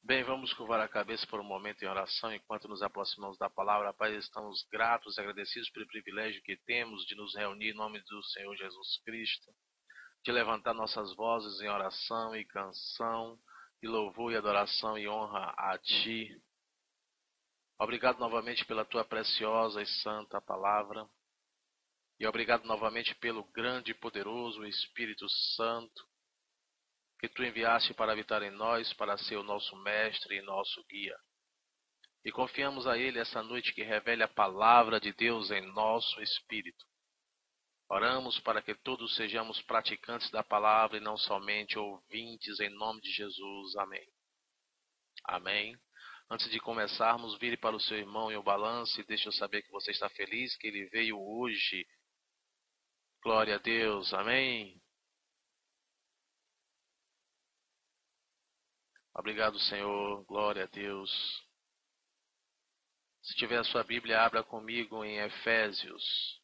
Bem, vamos curvar a cabeça por um momento em oração enquanto nos aproximamos da palavra. Pai, estamos gratos e agradecidos pelo privilégio que temos de nos reunir em nome do Senhor Jesus Cristo, de levantar nossas vozes em oração e canção, de louvor e adoração e honra a Ti. Obrigado novamente pela Tua preciosa e santa palavra. E obrigado novamente pelo grande e poderoso Espírito Santo que Tu enviaste para habitar em nós, para ser o nosso mestre e nosso guia. E confiamos a Ele essa noite que revele a palavra de Deus em nosso espírito. Oramos para que todos sejamos praticantes da palavra e não somente ouvintes, em nome de Jesus. Amém. Amém. Antes de começarmos, vire para o seu irmão e o balance e deixe eu saber que você está feliz, que ele veio hoje. Glória a Deus. Amém. Obrigado, Senhor. Glória a Deus. Se tiver a sua Bíblia, abra comigo em Efésios.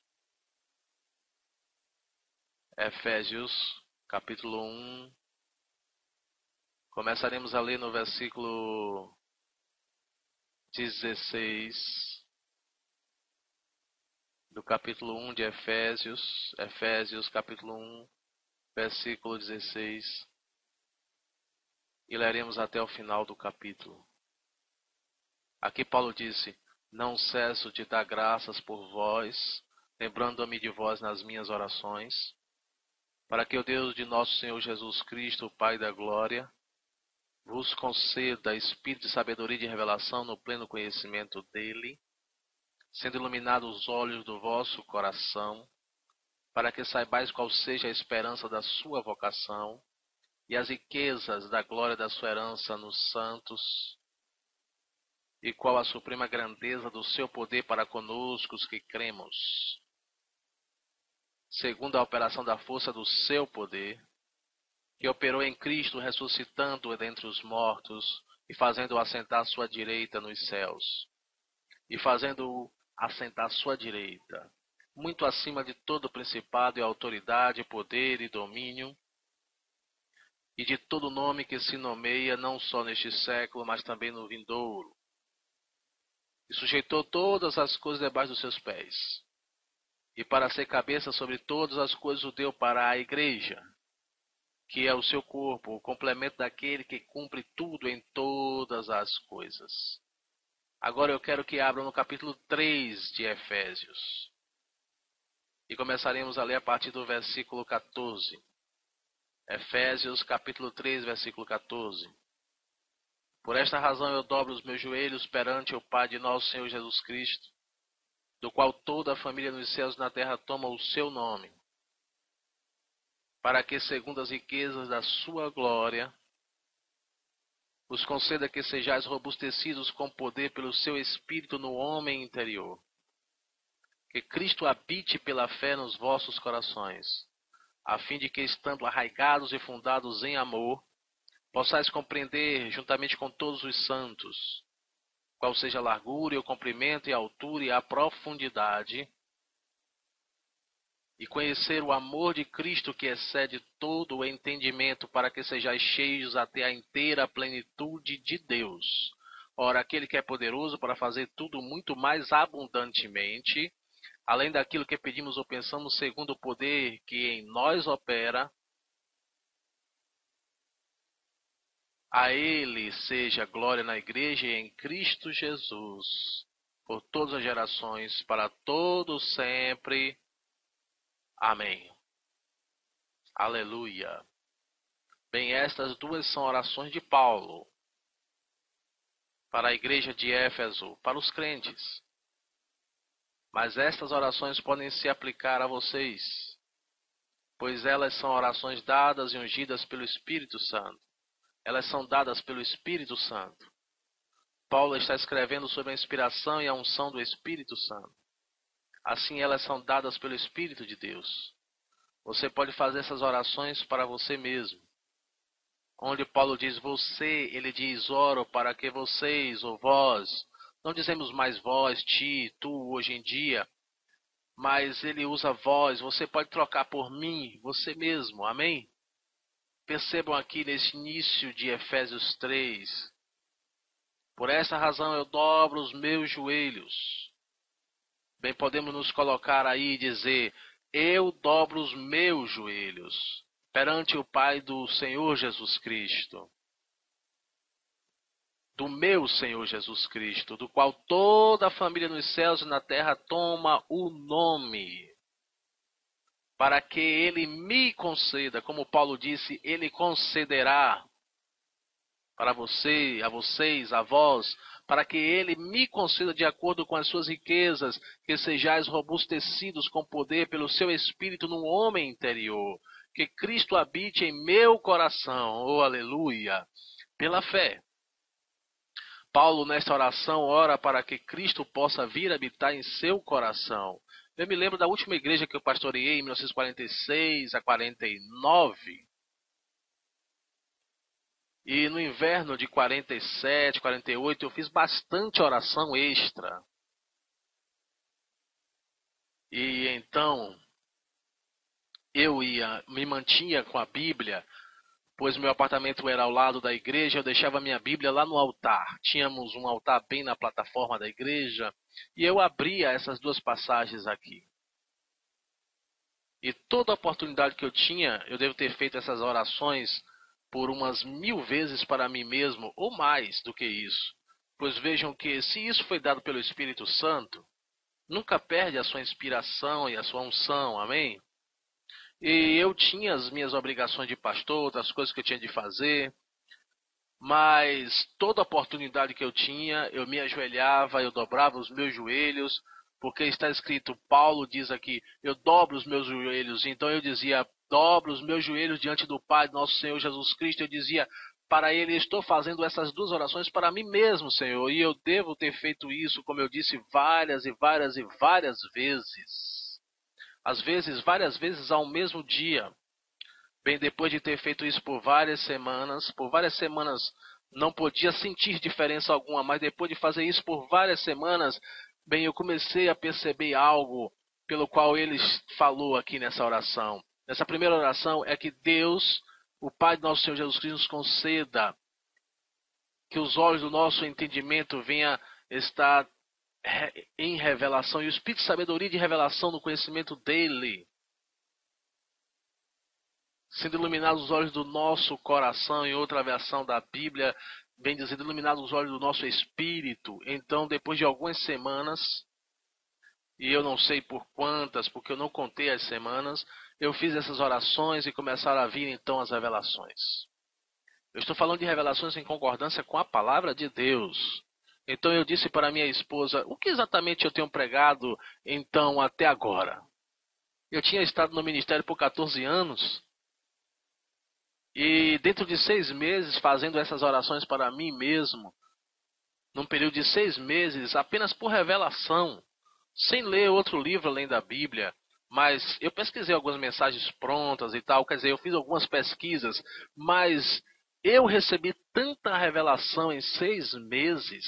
Efésios, capítulo 1. Começaremos a ler no versículo 16 do capítulo 1 de Efésios. Efésios, capítulo 1, versículo 16. E leremos até o final do capítulo. Aqui Paulo disse: Não cesso de dar graças por vós, lembrando-me de vós nas minhas orações, para que o Deus de nosso Senhor Jesus Cristo, o Pai da glória, vos conceda espírito de sabedoria e de revelação no pleno conhecimento dele, sendo iluminados os olhos do vosso coração, para que saibais qual seja a esperança da sua vocação e as riquezas da glória da sua herança nos santos, e qual a suprema grandeza do seu poder para conosco os que cremos, segundo a operação da força do seu poder, que operou em Cristo, ressuscitando-o dentre os mortos e fazendo-o assentar à sua direita nos céus, e fazendo-o assentar à sua direita, muito acima de todo principado e autoridade, poder e domínio, e de todo nome que se nomeia, não só neste século, mas também no vindouro. E sujeitou todas as coisas debaixo dos seus pés, e para ser cabeça sobre todas as coisas o deu para a igreja, que é o seu corpo, o complemento daquele que cumpre tudo em todas as coisas. Agora eu quero que abram no capítulo 3 de Efésios. E começaremos a ler a partir do versículo 14. Efésios capítulo 3, versículo 14. Por esta razão eu dobro os meus joelhos perante o Pai de nosso Senhor Jesus Cristo, do qual toda a família nos céus e na terra toma o seu nome, para que, segundo as riquezas da sua glória, vos conceda que sejais robustecidos com poder pelo seu Espírito no homem interior. Que Cristo habite pela fé nos vossos corações, a fim de que, estando arraigados e fundados em amor, possais compreender, juntamente com todos os santos, qual seja a largura e o comprimento e a altura e a profundidade, e conhecer o amor de Cristo que excede todo o entendimento, para que sejais cheios até a inteira plenitude de Deus. Ora, aquele que é poderoso para fazer tudo muito mais abundantemente, além daquilo que pedimos ou pensamos, segundo o poder que em nós opera, a Ele seja glória na igreja e em Cristo Jesus, por todas as gerações, para todos sempre. Amém. Aleluia. Bem, estas duas são orações de Paulo para a igreja de Éfeso, para os crentes. Mas estas orações podem se aplicar a vocês, pois elas são orações dadas e ungidas pelo Espírito Santo. Elas são dadas pelo Espírito Santo. Paulo está escrevendo sobre a inspiração e a unção do Espírito Santo. Assim, elas são dadas pelo Espírito de Deus. Você pode fazer essas orações para você mesmo. Onde Paulo diz você, ele diz oro para que vocês ou vós. Não dizemos mais vós, ti, tu, hoje em dia. Mas ele usa vós. Você pode trocar por mim, você mesmo. Amém? Percebam aqui nesse início de Efésios 3 Por essa razão eu dobro os meus joelhos. Bem, podemos nos colocar aí e dizer: eu dobro os meus joelhos perante o Pai do Senhor Jesus Cristo, do meu Senhor Jesus Cristo, do qual toda a família nos céus e na terra toma o nome, para que ele me conceda, como Paulo disse, ele concederá para você, a vocês, a vós, para que ele me conceda de acordo com as suas riquezas, que sejais robustecidos com poder pelo seu Espírito no homem interior, que Cristo habite em meu coração, oh aleluia, pela fé. Paulo, nesta oração, ora para que Cristo possa vir habitar em seu coração. Eu me lembro da última igreja que eu pastoreei, em 1946 a 49. E no inverno de 47, 48, eu fiz bastante oração extra. E então, eu me mantinha com a Bíblia, pois meu apartamento era ao lado da igreja, eu deixava minha Bíblia lá no altar. Tínhamos um altar bem na plataforma da igreja, e eu abria essas duas passagens aqui. E toda oportunidade que eu tinha, eu devo ter feito essas orações por umas 1000 vezes para mim mesmo, ou mais do que isso. Pois vejam que, se isso foi dado pelo Espírito Santo, nunca perde a sua inspiração e a sua unção, amém? E eu tinha as minhas obrigações de pastor, outras coisas que eu tinha de fazer, mas toda oportunidade que eu tinha, eu me ajoelhava, eu dobrava os meus joelhos, porque está escrito, Paulo diz aqui, eu dobro os meus joelhos. Então eu dizia, dobro os meus joelhos diante do Pai, nosso Senhor Jesus Cristo. Eu dizia para ele, estou fazendo essas duas orações para mim mesmo, Senhor, e eu devo ter feito isso, como eu disse, várias e várias e várias vezes. Às vezes, várias vezes ao mesmo dia. Bem, depois de ter feito isso por várias semanas não podia sentir diferença alguma, mas depois de fazer isso por várias semanas, bem, eu comecei a perceber algo pelo qual ele falou aqui nessa oração. Nessa primeira oração é que Deus, o Pai do nosso Senhor Jesus Cristo, nos conceda que os olhos do nosso entendimento venham estar em revelação, e o Espírito de sabedoria e de revelação no conhecimento dele, sendo iluminados os olhos do nosso coração. Em outra versão da Bíblia, vem dizendo, iluminados os olhos do nosso espírito. Então, depois de algumas semanas, e eu não sei por quantas, porque eu não contei as semanas, eu fiz essas orações e começaram a vir então as revelações. Eu estou falando de revelações em concordância com a palavra de Deus. Então eu disse para minha esposa, o que exatamente eu tenho pregado então até agora? Eu tinha estado no ministério por 14 anos, e dentro de 6 meses fazendo essas orações para mim mesmo, num período de 6 meses, apenas por revelação, sem ler outro livro além da Bíblia, mas eu pesquisei algumas mensagens prontas e tal, quer dizer, eu fiz algumas pesquisas, mas eu recebi tanta revelação em 6 meses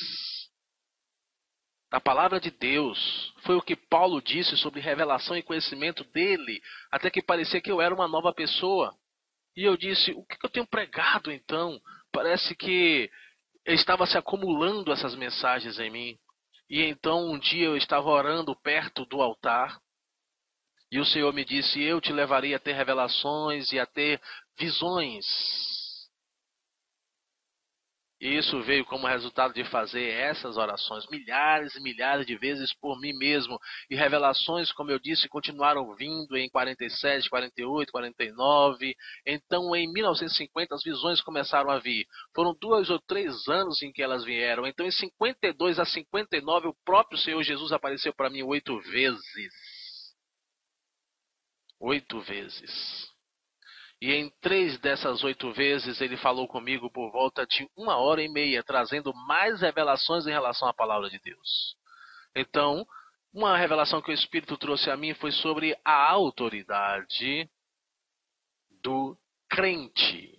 da palavra de Deus. Foi o que Paulo disse sobre revelação e conhecimento dele, até que parecia que eu era uma nova pessoa. E eu disse, o que eu tenho pregado então? Parece que estava se acumulando essas mensagens em mim. E então um dia eu estava orando perto do altar, e o Senhor me disse, eu te levarei a ter revelações e a ter visões. E isso veio como resultado de fazer essas orações milhares e milhares de vezes por mim mesmo. E revelações, como eu disse, continuaram vindo em 47, 48, 49. Então, em 1950, as visões começaram a vir. Foram 2 ou 3 anos em que elas vieram. Então, em 52 a 59, o próprio Senhor Jesus apareceu para mim 8 vezes. 8 vezes. E em 3 dessas 8 vezes ele falou comigo por volta de 1h30, trazendo mais revelações em relação à palavra de Deus. Então, uma revelação que o Espírito trouxe a mim foi sobre a autoridade do crente.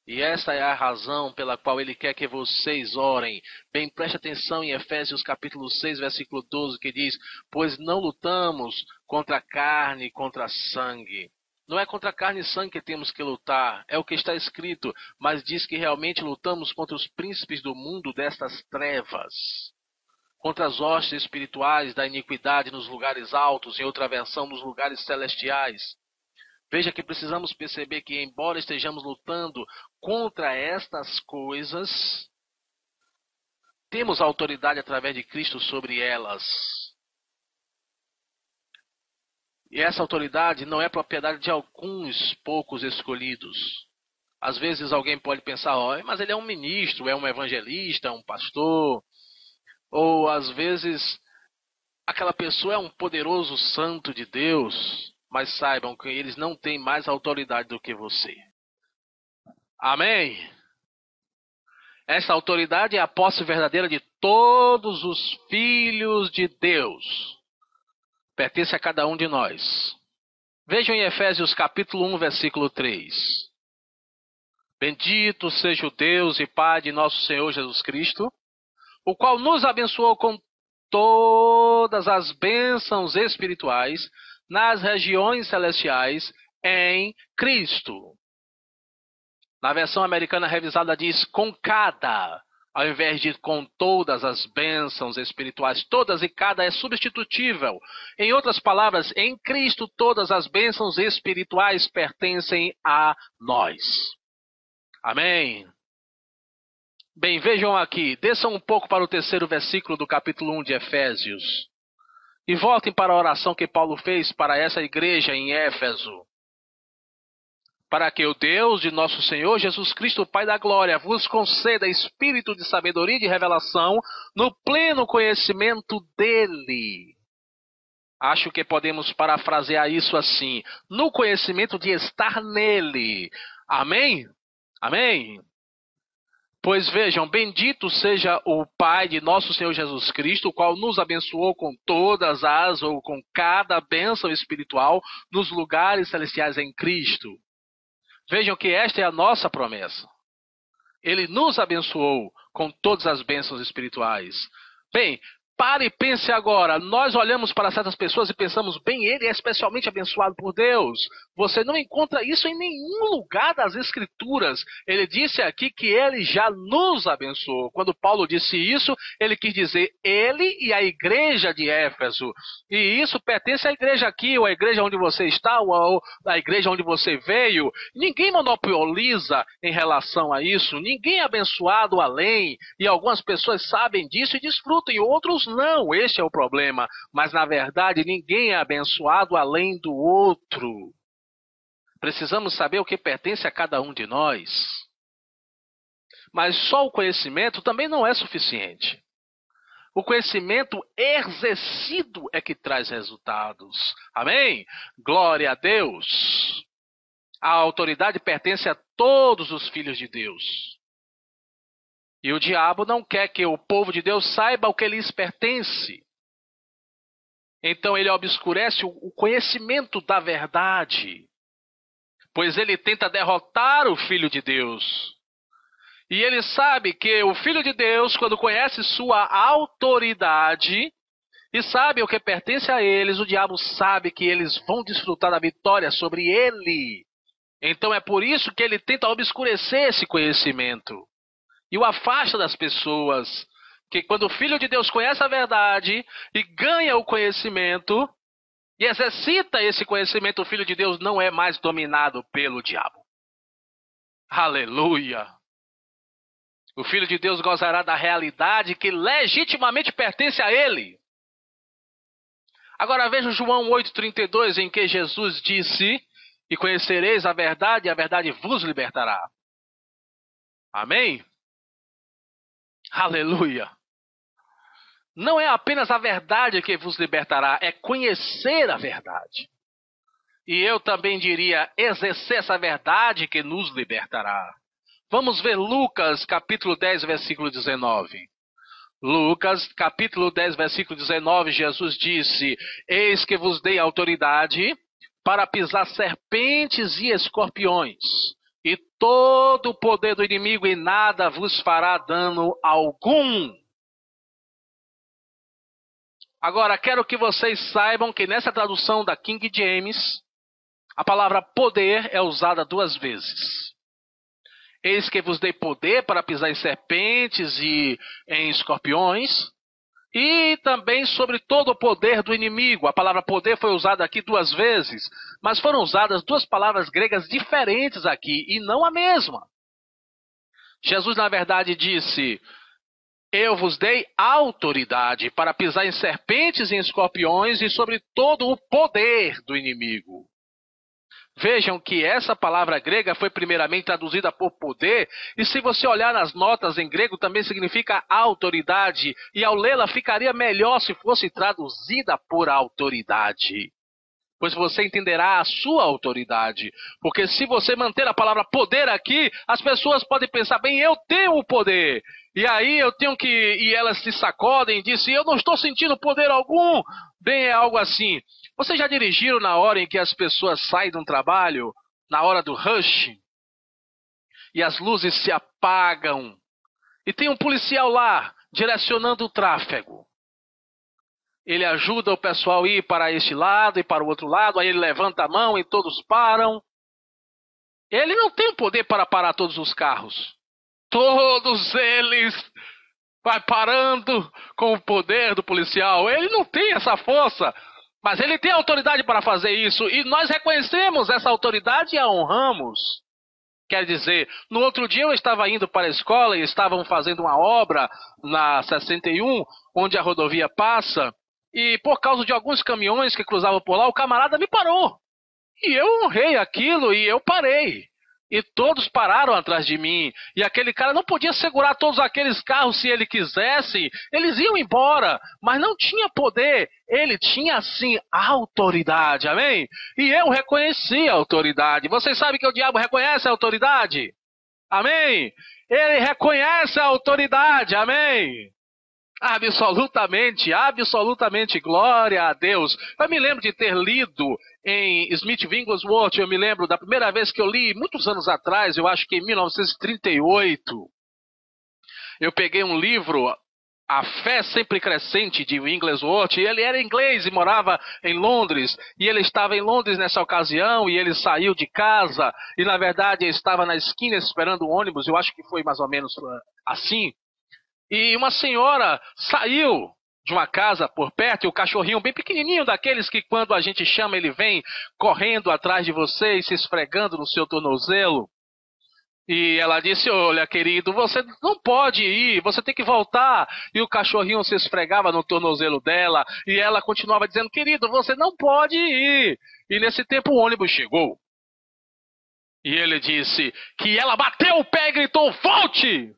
E essa é a razão pela qual ele quer que vocês orem. Bem, preste atenção em Efésios capítulo 6, versículo 12, que diz, pois não lutamos contra a carne e contra sangue, Não é contra carne e sangue que temos que lutar, é o que está escrito, mas diz que realmente lutamos contra os príncipes do mundo destas trevas, contra as hostes espirituais da iniquidade nos lugares altos, em outra versão, nos lugares celestiais. Veja que precisamos perceber que, embora estejamos lutando contra estas coisas, temos autoridade através de Cristo sobre elas. E essa autoridade não é propriedade de alguns poucos escolhidos. Às vezes alguém pode pensar, mas ele é um ministro, é um evangelista, é um pastor. Ou às vezes aquela pessoa é um poderoso santo de Deus. Mas saibam que eles não têm mais autoridade do que você. Amém? Essa autoridade é a posse verdadeira de todos os filhos de Deus. Pertence a cada um de nós. Vejam em Efésios capítulo 1, versículo 3. Bendito seja o Deus e Pai de nosso Senhor Jesus Cristo, o qual nos abençoou com todas as bênçãos espirituais nas regiões celestiais em Cristo. Na versão americana revisada diz com cada, ao invés de com todas as bênçãos espirituais. Todas e cada é substitutível. Em outras palavras, em Cristo todas as bênçãos espirituais pertencem a nós. Amém? Bem, vejam aqui, desçam um pouco para o 3º versículo do capítulo 1 de Efésios. E voltem para a oração que Paulo fez para essa igreja em Éfeso. Para que o Deus de nosso Senhor Jesus Cristo, Pai da Glória, vos conceda espírito de sabedoria e de revelação no pleno conhecimento dele. Acho que podemos parafrasear isso assim, no conhecimento de estar nele. Amém? Amém? Pois vejam, bendito seja o Pai de nosso Senhor Jesus Cristo, o qual nos abençoou com todas as ou com cada bênção espiritual nos lugares celestiais em Cristo. Vejam que esta é a nossa promessa. Ele nos abençoou com todas as bênçãos espirituais. Bem, pare e pense agora. Nós olhamos para certas pessoas e pensamos, bem, ele é especialmente abençoado por Deus. Você não encontra isso em nenhum lugar das Escrituras. Ele disse aqui que ele já nos abençoou. Quando Paulo disse isso, ele quis dizer ele e a igreja de Éfeso. E isso pertence à igreja aqui, ou à igreja onde você está, ou à igreja onde você veio. Ninguém monopoliza em relação a isso. Ninguém é abençoado além. E algumas pessoas sabem disso e desfrutam, e outros não. Este é o problema. Mas, na verdade, ninguém é abençoado além do outro. Precisamos saber o que pertence a cada um de nós. Mas só o conhecimento também não é suficiente. O conhecimento exercido é que traz resultados. Amém? Glória a Deus. A autoridade pertence a todos os filhos de Deus. E o diabo não quer que o povo de Deus saiba o que lhes pertence. Então ele obscurece o conhecimento da verdade. Pois ele tenta derrotar o Filho de Deus. E ele sabe que o Filho de Deus, quando conhece sua autoridade e sabe o que pertence a eles, o diabo sabe que eles vão desfrutar da vitória sobre ele. Então é por isso que ele tenta obscurecer esse conhecimento. E o afasta das pessoas. Que quando o Filho de Deus conhece a verdade e ganha o conhecimento e exercita esse conhecimento, o Filho de Deus não é mais dominado pelo diabo. Aleluia! O Filho de Deus gozará da realidade que legitimamente pertence a ele. Agora veja João 8,32, em que Jesus disse, e conhecereis a verdade, e a verdade vos libertará. Amém? Aleluia! Não é apenas a verdade que vos libertará, é conhecer a verdade. E eu também diria, exercer essa verdade que nos libertará. Vamos ver Lucas, capítulo 10, versículo 19. Lucas, capítulo 10, versículo 19, Jesus disse, eis que vos dei autoridade para pisar serpentes e escorpiões, e todo o poder do inimigo, e nada vos fará dano algum. Agora, quero que vocês saibam que nessa tradução da King James, A palavra poder é usada 2 vezes. Eis que vos dei poder para pisar em serpentes e em escorpiões, e também sobre todo o poder do inimigo. A palavra poder foi usada aqui 2 vezes, mas foram usadas 2 palavras gregas diferentes aqui, e não a mesma. Jesus, na verdade, disse: eu vos dei autoridade para pisar em serpentes e em escorpiões e sobre todo o poder do inimigo. Vejam que essa palavra grega foi primeiramente traduzida por poder, e se você olhar nas notas em grego também significa autoridade, e ao lê-la ficaria melhor se fosse traduzida por autoridade. Pois você entenderá a sua autoridade. Porque se você manter a palavra poder aqui, as pessoas podem pensar, bem, eu tenho o poder. E aí eu tenho que... E elas se sacodem e dizem, eu não estou sentindo poder algum. Bem, é algo assim. Vocês já dirigiram na hora em que as pessoas saem de um trabalho, na hora do rush, e as luzes se apagam, e tem um policial lá, direcionando o tráfego. Ele ajuda o pessoal a ir para este lado e para o outro lado, aí ele levanta a mão e todos param. Ele não tem poder para parar todos os carros. Todos eles vai parando com o poder do policial. Ele não tem essa força, mas ele tem autoridade para fazer isso. E nós reconhecemos essa autoridade e a honramos. Quer dizer, no outro dia eu estava indo para a escola e estavam fazendo uma obra na 61, onde a rodovia passa. E por causa de alguns caminhões que cruzavam por lá, o camarada me parou. E eu honrei aquilo e eu parei. E todos pararam atrás de mim. E aquele cara não podia segurar todos aqueles carros se ele quisesse. Eles iam embora, mas não tinha poder. Ele tinha, sim, autoridade, amém? E eu reconheci a autoridade. Vocês sabem que o diabo reconhece a autoridade? Amém? Ele reconhece a autoridade, amém? Absolutamente, absolutamente, glória a Deus. Eu me lembro de ter lido em Smith Wigglesworth, eu me lembro da primeira vez que eu li, muitos anos atrás, eu acho que em 1938, eu peguei um livro, A Fé Sempre Crescente, de Wigglesworth, e ele era inglês e morava em Londres, e ele estava em Londres nessa ocasião, e ele saiu de casa, e na verdade estava na esquina esperando o ônibus, eu acho que foi mais ou menos assim. E uma senhora saiu de uma casa por perto, e o cachorrinho bem pequenininho, daqueles que quando a gente chama ele vem correndo atrás de você e se esfregando no seu tornozelo. E ela disse, olha querido, você não pode ir, você tem que voltar. E o cachorrinho se esfregava no tornozelo dela, e ela continuava dizendo, querido, você não pode ir. E nesse tempo o ônibus chegou. E ele disse que ela bateu o pé e gritou, volte!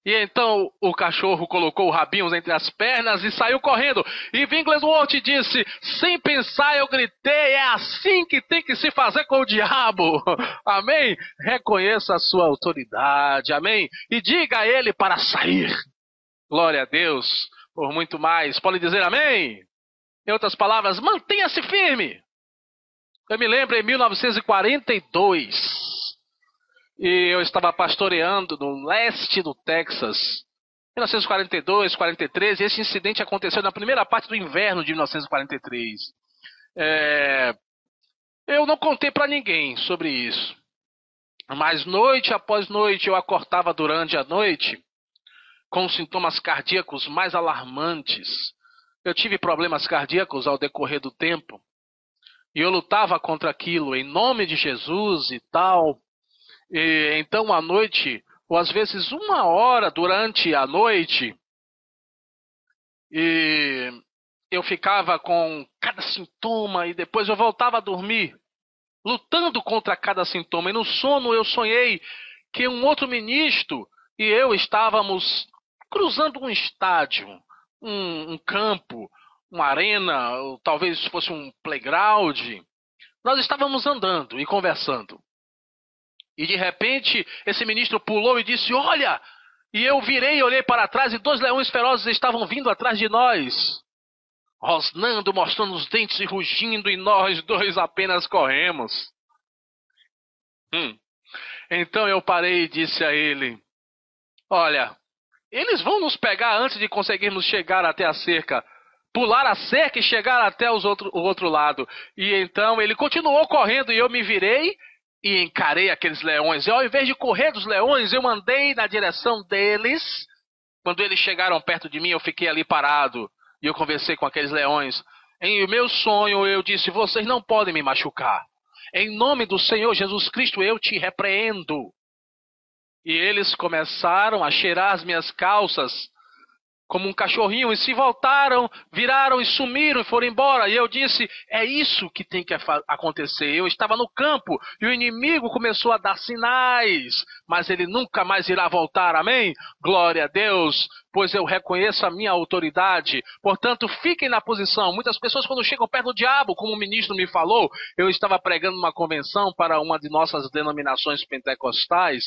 E então o cachorro colocou o rabinho entre as pernas e saiu correndo. E Wigglesworth disse, sem pensar eu gritei, é assim que tem que se fazer com o diabo. Amém? Reconheça a sua autoridade, amém? E diga a ele para sair. Glória a Deus, por muito mais. Pode dizer amém? Em outras palavras, mantenha-se firme. Eu me lembro em 1942... E eu estava pastoreando no leste do Texas, 1942, 43, e esse incidente aconteceu na primeira parte do inverno de 1943. Eu não contei para ninguém sobre isso, mas noite após noite eu acordava durante a noite com sintomas cardíacos mais alarmantes. Eu tive problemas cardíacos ao decorrer do tempo, e eu lutava contra aquilo em nome de Jesus e tal. E então à noite, ou às vezes 1 hora durante a noite, e eu ficava com cada sintoma e depois eu voltava a dormir, lutando contra cada sintoma. E no sono eu sonhei que um outro ministro e eu estávamos cruzando um estádio, um campo, uma arena, ou talvez fosse um playground. Nós estávamos andando e conversando. E de repente, esse ministro pulou e disse, olha! E eu virei e olhei para trás e 2 leões ferozes estavam vindo atrás de nós. Rosnando, mostrando os dentes e rugindo, e nós 2 apenas corremos. Então eu parei e disse a ele, olha, eles vão nos pegar antes de conseguirmos chegar até a cerca. pular a cerca e chegar até o outro lado. E então ele continuou correndo e eu me virei e encarei aqueles leões. E ao invés de correr dos leões, eu andei na direção deles. Quando eles chegaram perto de mim, eu fiquei ali parado e eu conversei com aqueles leões. Em meu sonho eu disse: vocês não podem me machucar. Em nome do Senhor Jesus Cristo eu te repreendo. E eles começaram a cheirar as minhas calças como um cachorrinho, e se voltaram, viraram e sumiram e foram embora. E eu disse: é isso que tem que acontecer. Eu estava no campo e o inimigo começou a dar sinais, mas ele nunca mais irá voltar, amém? Glória a Deus, pois eu reconheço a minha autoridade. Portanto, fiquem na posição. Muitas pessoas, quando chegam perto do diabo, como o ministro me falou, eu estava pregando uma convenção para uma de nossas denominações pentecostais.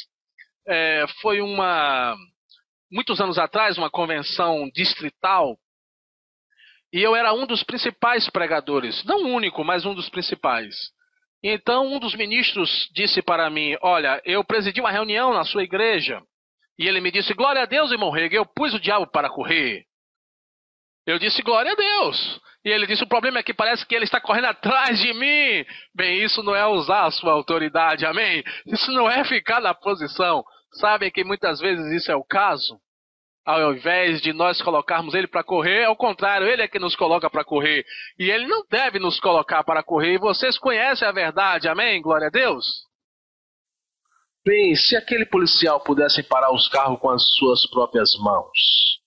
Foi muitos anos atrás, uma convenção distrital, e eu era um dos principais pregadores, não o único, mas um dos principais. E então um dos ministros disse para mim: olha, eu presidi uma reunião na sua igreja, e ele me disse: glória a Deus, irmão Rega, eu pus o diabo para correr. Eu disse: glória a Deus. E ele disse: o problema é que parece que ele está correndo atrás de mim. Bem, isso não é usar a sua autoridade, amém? Isso não é ficar na posição. Sabem que muitas vezes isso é o caso? Ao invés de nós colocarmos ele para correr, ao contrário, ele é que nos coloca para correr. E ele não deve nos colocar para correr. E vocês conhecem a verdade, amém? Glória a Deus. Bem, se aquele policial pudesse parar os carros com as suas próprias mãos,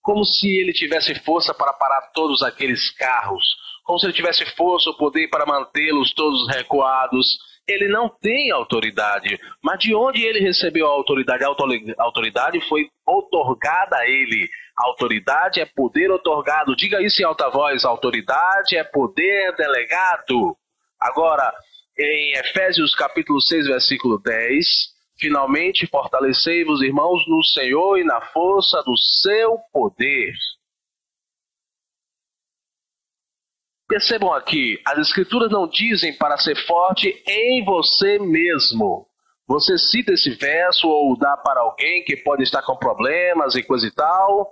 como se ele tivesse força para parar todos aqueles carros, como se ele tivesse força ou poder para mantê-los todos recuados. Ele não tem autoridade. Mas de onde ele recebeu a autoridade? A autoridade foi outorgada a ele. A autoridade é poder outorgado. Diga isso em alta voz: autoridade é poder delegado. Agora, em Efésios capítulo 6, versículo 10, finalmente fortalecei-vos, irmãos, no Senhor e na força do seu poder. Percebam aqui, as escrituras não dizem para ser forte em você mesmo. Você cita esse verso ou dá para alguém que pode estar com problemas e coisa e tal,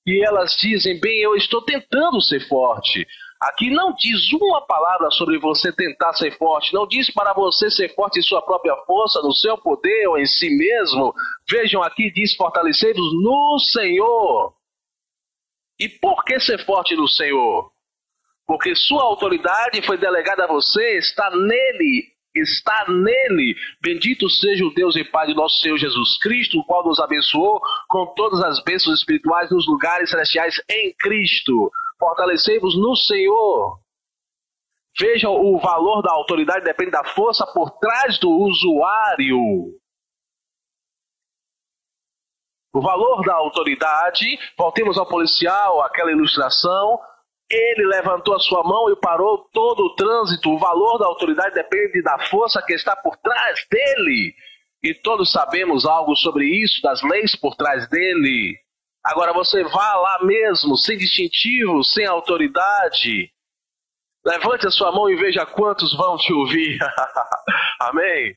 e elas dizem: bem, eu estou tentando ser forte. Aqui não diz uma palavra sobre você tentar ser forte, não diz para você ser forte em sua própria força, no seu poder ou em si mesmo. Vejam aqui, diz: fortalecei-vos no Senhor. E por que ser forte no Senhor? Porque sua autoridade foi delegada a você, está nele. Bendito seja o Deus e Pai de nosso Senhor Jesus Cristo, o qual nos abençoou com todas as bênçãos espirituais nos lugares celestiais em Cristo. Fortalecei-vos no Senhor. Vejam, o valor da autoridade depende da força por trás do usuário. O valor da autoridade, voltemos ao policial, aquela ilustração. Ele levantou a sua mão e parou todo o trânsito. O valor da autoridade depende da força que está por trás dele. E todos sabemos algo sobre isso, das leis por trás dele. Agora você vá lá mesmo, sem distintivo, sem autoridade. Levante a sua mão e veja quantos vão te ouvir. Amém?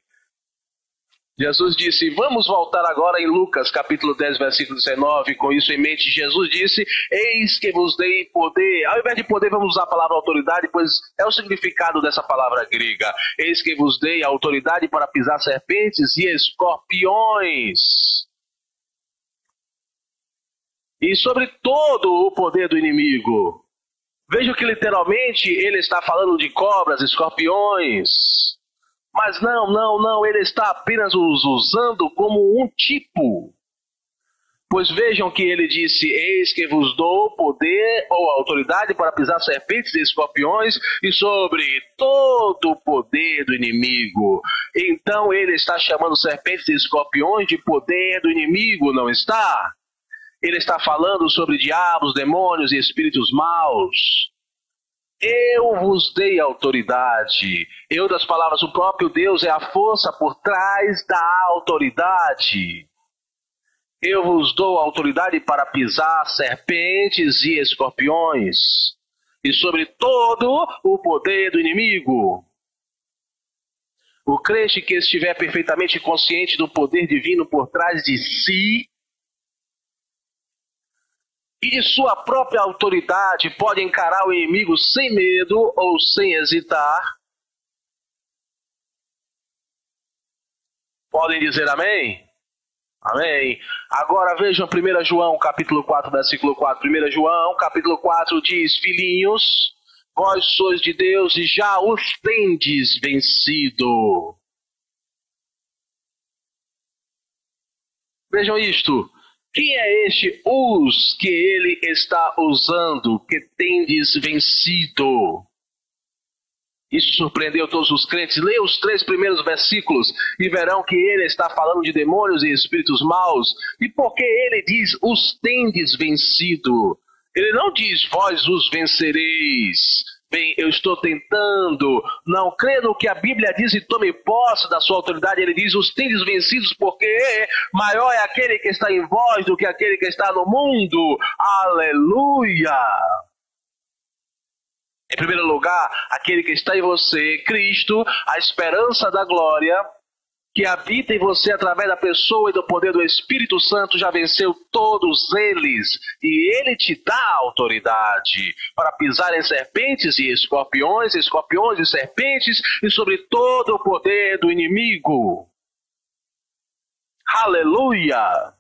Jesus disse: vamos voltar agora em Lucas capítulo 10, versículo 19, com isso em mente. Jesus disse: eis que vos dei poder. Ao invés de poder, vamos usar a palavra autoridade, pois é o significado dessa palavra grega. Eis que vos dei a autoridade para pisar serpentes e escorpiões, e sobre todo o poder do inimigo. Veja que literalmente ele está falando de cobras, escorpiões. Mas não, ele está apenas os usando como um tipo. Pois vejam que ele disse: eis que vos dou poder ou autoridade para pisar serpentes e escorpiões e sobre todo o poder do inimigo. Então ele está chamando serpentes e escorpiões de poder do inimigo, não está? Ele está falando sobre diabos, demônios e espíritos maus. Eu vos dei autoridade. Em outras palavras, o próprio Deus é a força por trás da autoridade. Eu vos dou autoridade para pisar serpentes e escorpiões, e sobre todo o poder do inimigo. O crente que estiver perfeitamente consciente do poder divino por trás de si, e de sua própria autoridade pode encarar o inimigo sem medo ou sem hesitar? Podem dizer amém? Amém. Agora vejam 1 João capítulo 4, versículo 4. 1 João capítulo 4 diz: filhinhos, vós sois de Deus e já os tendes vencido. Vejam isto. Quem é este os que ele está usando, que tendes vencido? Isso surpreendeu todos os crentes. Leia os 3 primeiros versículos e verão que ele está falando de demônios e espíritos maus. E por que ele diz, os tendes vencido? Ele não diz, vós os vencereis. Bem, eu estou tentando. Não, crê no que a Bíblia diz e tome posse da sua autoridade. Ele diz, os tendes vencidos, porque maior é aquele que está em vós do que aquele que está no mundo. Aleluia! Em primeiro lugar, aquele que está em você, Cristo, a esperança da glória, que habita em você através da pessoa e do poder do Espírito Santo, já venceu todos eles. E ele te dá autoridade para pisar em serpentes e escorpiões e serpentes, e sobre todo o poder do inimigo. Aleluia!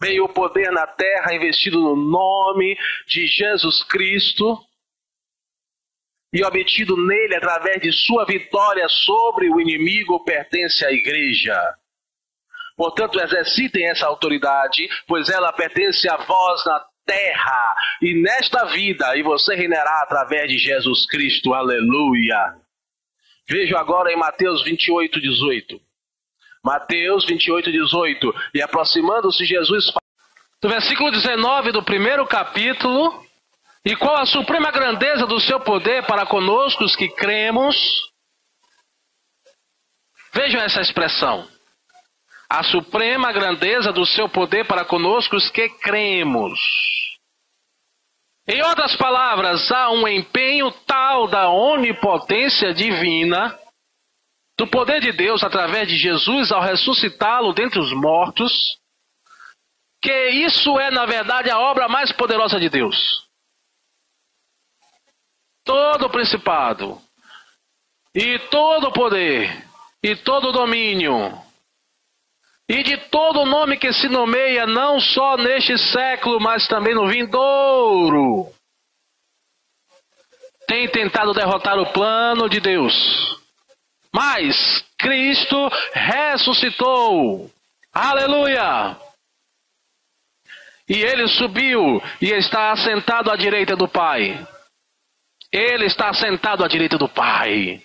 Bem, o poder na terra investido no nome de Jesus Cristo, e obtido nele através de sua vitória sobre o inimigo, pertence à igreja. Portanto, exercitem essa autoridade, pois ela pertence a vós na terra e nesta vida, e você reinará através de Jesus Cristo. Aleluia! Vejo agora em Mateus 28, 18. Mateus 28, 18. E aproximando-se Jesus, do versículo 19 do primeiro capítulo: e qual a suprema grandeza do seu poder para conosco os que cremos? Vejam essa expressão. A suprema grandeza do seu poder para conosco os que cremos. Em outras palavras, há um empenho tal da onipotência divina, do poder de Deus através de Jesus ao ressuscitá-lo dentre os mortos, que isso é, na verdade, a obra mais poderosa de Deus. Todo o principado, e todo o poder, e todo o domínio, e de todo o nome que se nomeia, não só neste século, mas também no vindouro, tem tentado derrotar o plano de Deus. Mas Cristo ressuscitou. Aleluia! E ele subiu e está assentado à direita do Pai. Ele está sentado à direita do Pai.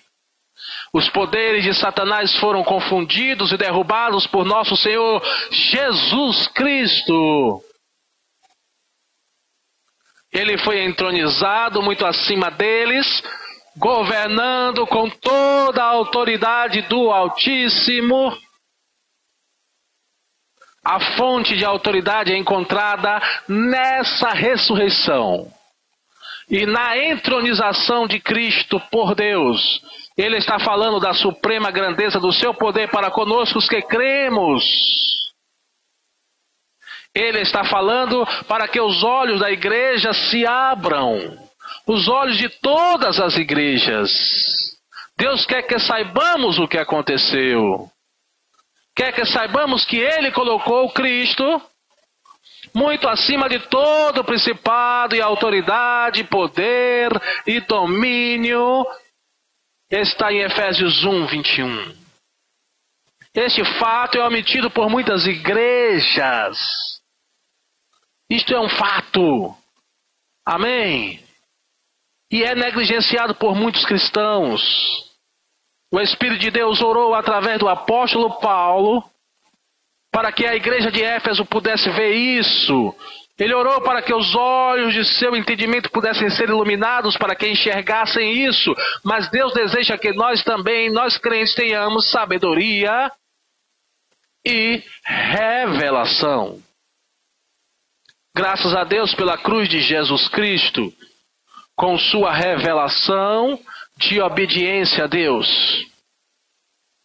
Os poderes de Satanás foram confundidos e derrubados por nosso Senhor Jesus Cristo. Ele foi entronizado muito acima deles, governando com toda a autoridade do Altíssimo. A fonte de autoridade é encontrada nessa ressurreição. E na entronização de Cristo por Deus, ele está falando da suprema grandeza do seu poder para conosco os que cremos. Ele está falando para que os olhos da igreja se abram, os olhos de todas as igrejas. Deus quer que saibamos o que aconteceu. Quer que saibamos que ele colocou Cristo muito acima de todo principado e autoridade, poder e domínio. Está em Efésios 1, 21. Este fato é omitido por muitas igrejas. Isto é um fato. Amém? E é negligenciado por muitos cristãos. O Espírito de Deus orou através do apóstolo Paulo para que a igreja de Éfeso pudesse ver isso. Ele orou para que os olhos de seu entendimento pudessem ser iluminados, para que enxergassem isso. Mas Deus deseja que nós também, nós crentes, tenhamos sabedoria e revelação. Graças a Deus pela cruz de Jesus Cristo, com sua revelação de obediência a Deus.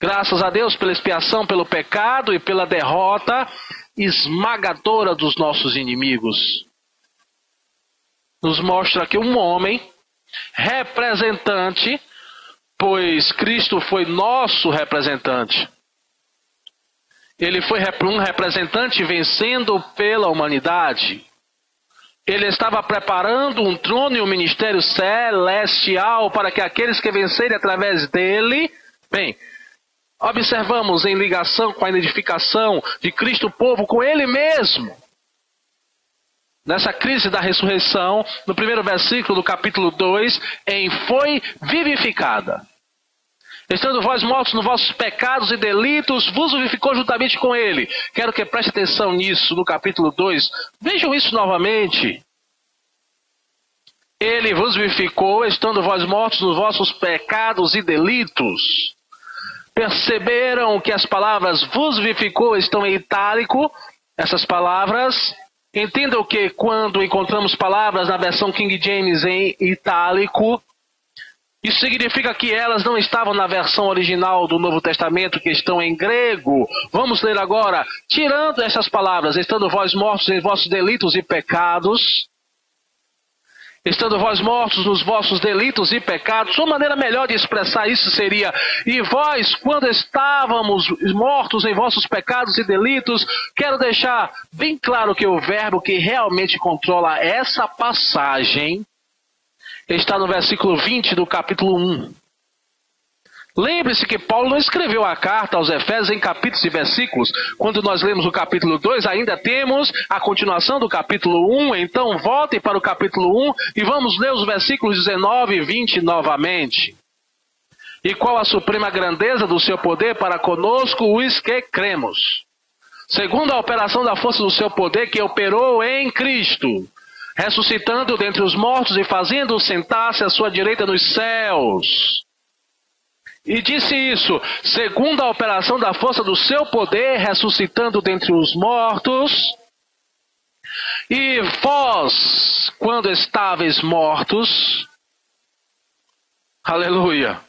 Graças a Deus pela expiação pelo pecado e pela derrota esmagadora dos nossos inimigos. nos mostra que um homem representante, pois Cristo foi nosso representante. Ele foi um representante vencendo pela humanidade. Ele estava preparando um trono e um ministério celestial para que aqueles que vencerem através dele... Bem, observamos em ligação com a identificação de Cristo povo com ele mesmo. Nessa crise da ressurreição, no primeiro versículo do capítulo 2, em foi vivificada. Estando vós mortos nos vossos pecados e delitos, vos vivificou juntamente com ele. Quero que preste atenção nisso, no capítulo 2. Vejam isso novamente. Ele vos vivificou, estando vós mortos nos vossos pecados e delitos. Perceberam que as palavras vos vivificou estão em itálico? Essas palavras... Entendam que quando encontramos palavras na versão King James em itálico, isso significa que elas não estavam na versão original do Novo Testamento, que estão em grego. Vamos ler agora. Tirando essas palavras, estando vós mortos em vossos delitos e pecados, estando vós mortos nos vossos delitos e pecados, uma maneira melhor de expressar isso seria: e vós, quando estávamos mortos em vossos pecados e delitos. Quero deixar bem claro que o verbo que realmente controla essa passagem está no versículo 20 do capítulo 1. Lembre-se que Paulo não escreveu a carta aos Efésios em capítulos e versículos. Quando nós lemos o capítulo 2, ainda temos a continuação do capítulo 1. Então voltem para o capítulo 1 e vamos ler os versículos 19 e 20 novamente. E qual a suprema grandeza do seu poder para conosco os que cremos? Segundo a operação da força do seu poder que operou em Cristo, ressuscitando dentre os mortos e fazendo-o sentar-se à sua direita nos céus. E disse isso, segundo a operação da força do seu poder, ressuscitando dentre os mortos. E vós, quando estáveis mortos, aleluia.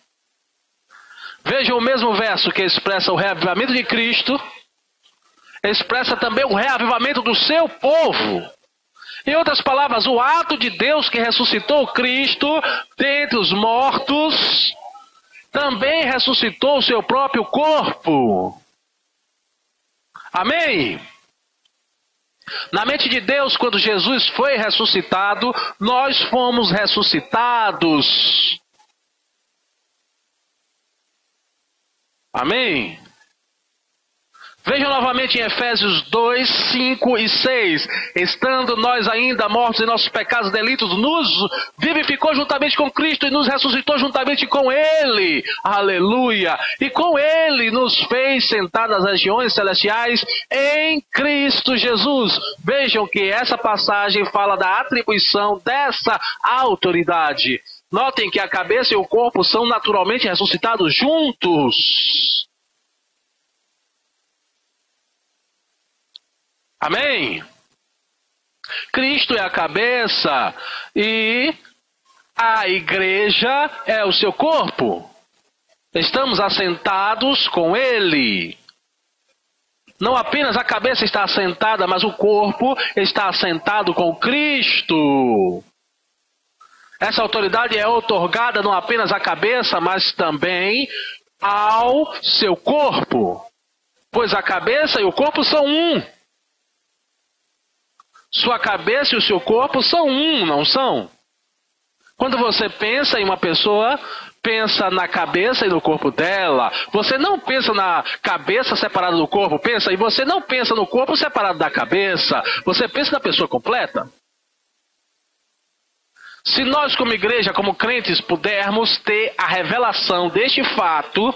Vejam o mesmo verso que expressa o reavivamento de Cristo, expressa também o reavivamento do seu povo. Em outras palavras, o ato de Deus que ressuscitou Cristo dentre os mortos, também ressuscitou o seu próprio corpo. Amém? Na mente de Deus, quando Jesus foi ressuscitado, nós fomos ressuscitados. Amém? Vejam novamente em Efésios 2, 5 e 6. Estando nós ainda mortos em nossos pecados e delitos, nos vivificou juntamente com Cristo e nos ressuscitou juntamente com Ele. Aleluia! E com Ele nos fez sentar nas regiões celestiais em Cristo Jesus. Vejam que essa passagem fala da atribuição dessa autoridade. Notem que a cabeça e o corpo são naturalmente ressuscitados juntos. Amém? Cristo é a cabeça e a igreja é o seu corpo. Estamos assentados com Ele. Não apenas a cabeça está assentada, mas o corpo está assentado com Cristo. Essa autoridade é outorgada não apenas à cabeça, mas também ao seu corpo. Pois a cabeça e o corpo são um. Sua cabeça e o seu corpo são um, não são? Quando você pensa em uma pessoa, pensa na cabeça e no corpo dela. Você não pensa na cabeça separada do corpo, pensa, e você não pensa no corpo separado da cabeça. Você pensa na pessoa completa. Se nós como igreja, como crentes, pudermos ter a revelação deste fato,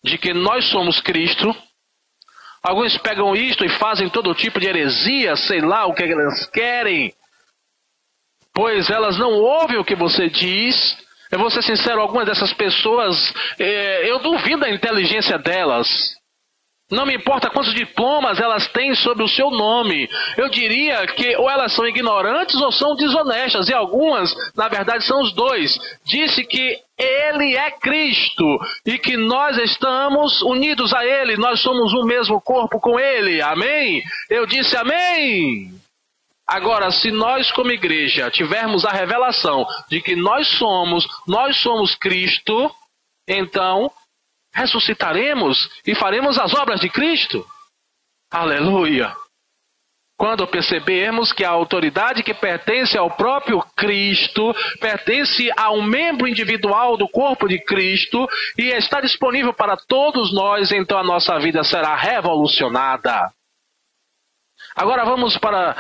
de que nós somos Cristo. Alguns pegam isto e fazem todo tipo de heresia, sei lá o que elas querem, pois elas não ouvem o que você diz. Eu vou ser sincero, algumas dessas pessoas, eu duvido da inteligência delas. Não me importa quantos diplomas elas têm sobre o seu nome. Eu diria que ou elas são ignorantes ou são desonestas. E algumas, na verdade, são os dois. Disse que Ele é Cristo e que nós estamos unidos a Ele. Nós somos um mesmo corpo com Ele. Amém? Eu disse amém. Agora, se nós como igreja tivermos a revelação de que nós somos Cristo, então ressuscitaremos e faremos as obras de Cristo. Aleluia! Quando percebermos que a autoridade que pertence ao próprio Cristo, pertence a um membro individual do corpo de Cristo e está disponível para todos nós, então a nossa vida será revolucionada. Agora vamos para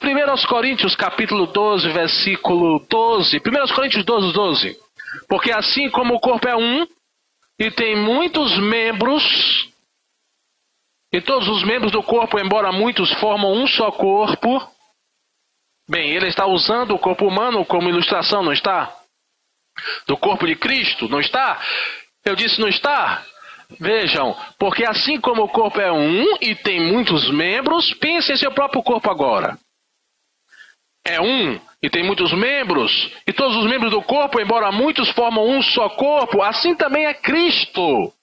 1 Coríntios capítulo 12, versículo 12. 1 Coríntios 12, 12. Porque assim como o corpo é um e tem muitos membros, e todos os membros do corpo, embora muitos, formam um só corpo. Bem, ele está usando o corpo humano como ilustração, não está? Do corpo de Cristo, não está? Eu disse não está? Vejam, porque assim como o corpo é um e tem muitos membros, pense em seu próprio corpo agora. É um e tem muitos membros, e todos os membros do corpo, embora muitos, formam um só corpo, assim também é Cristo.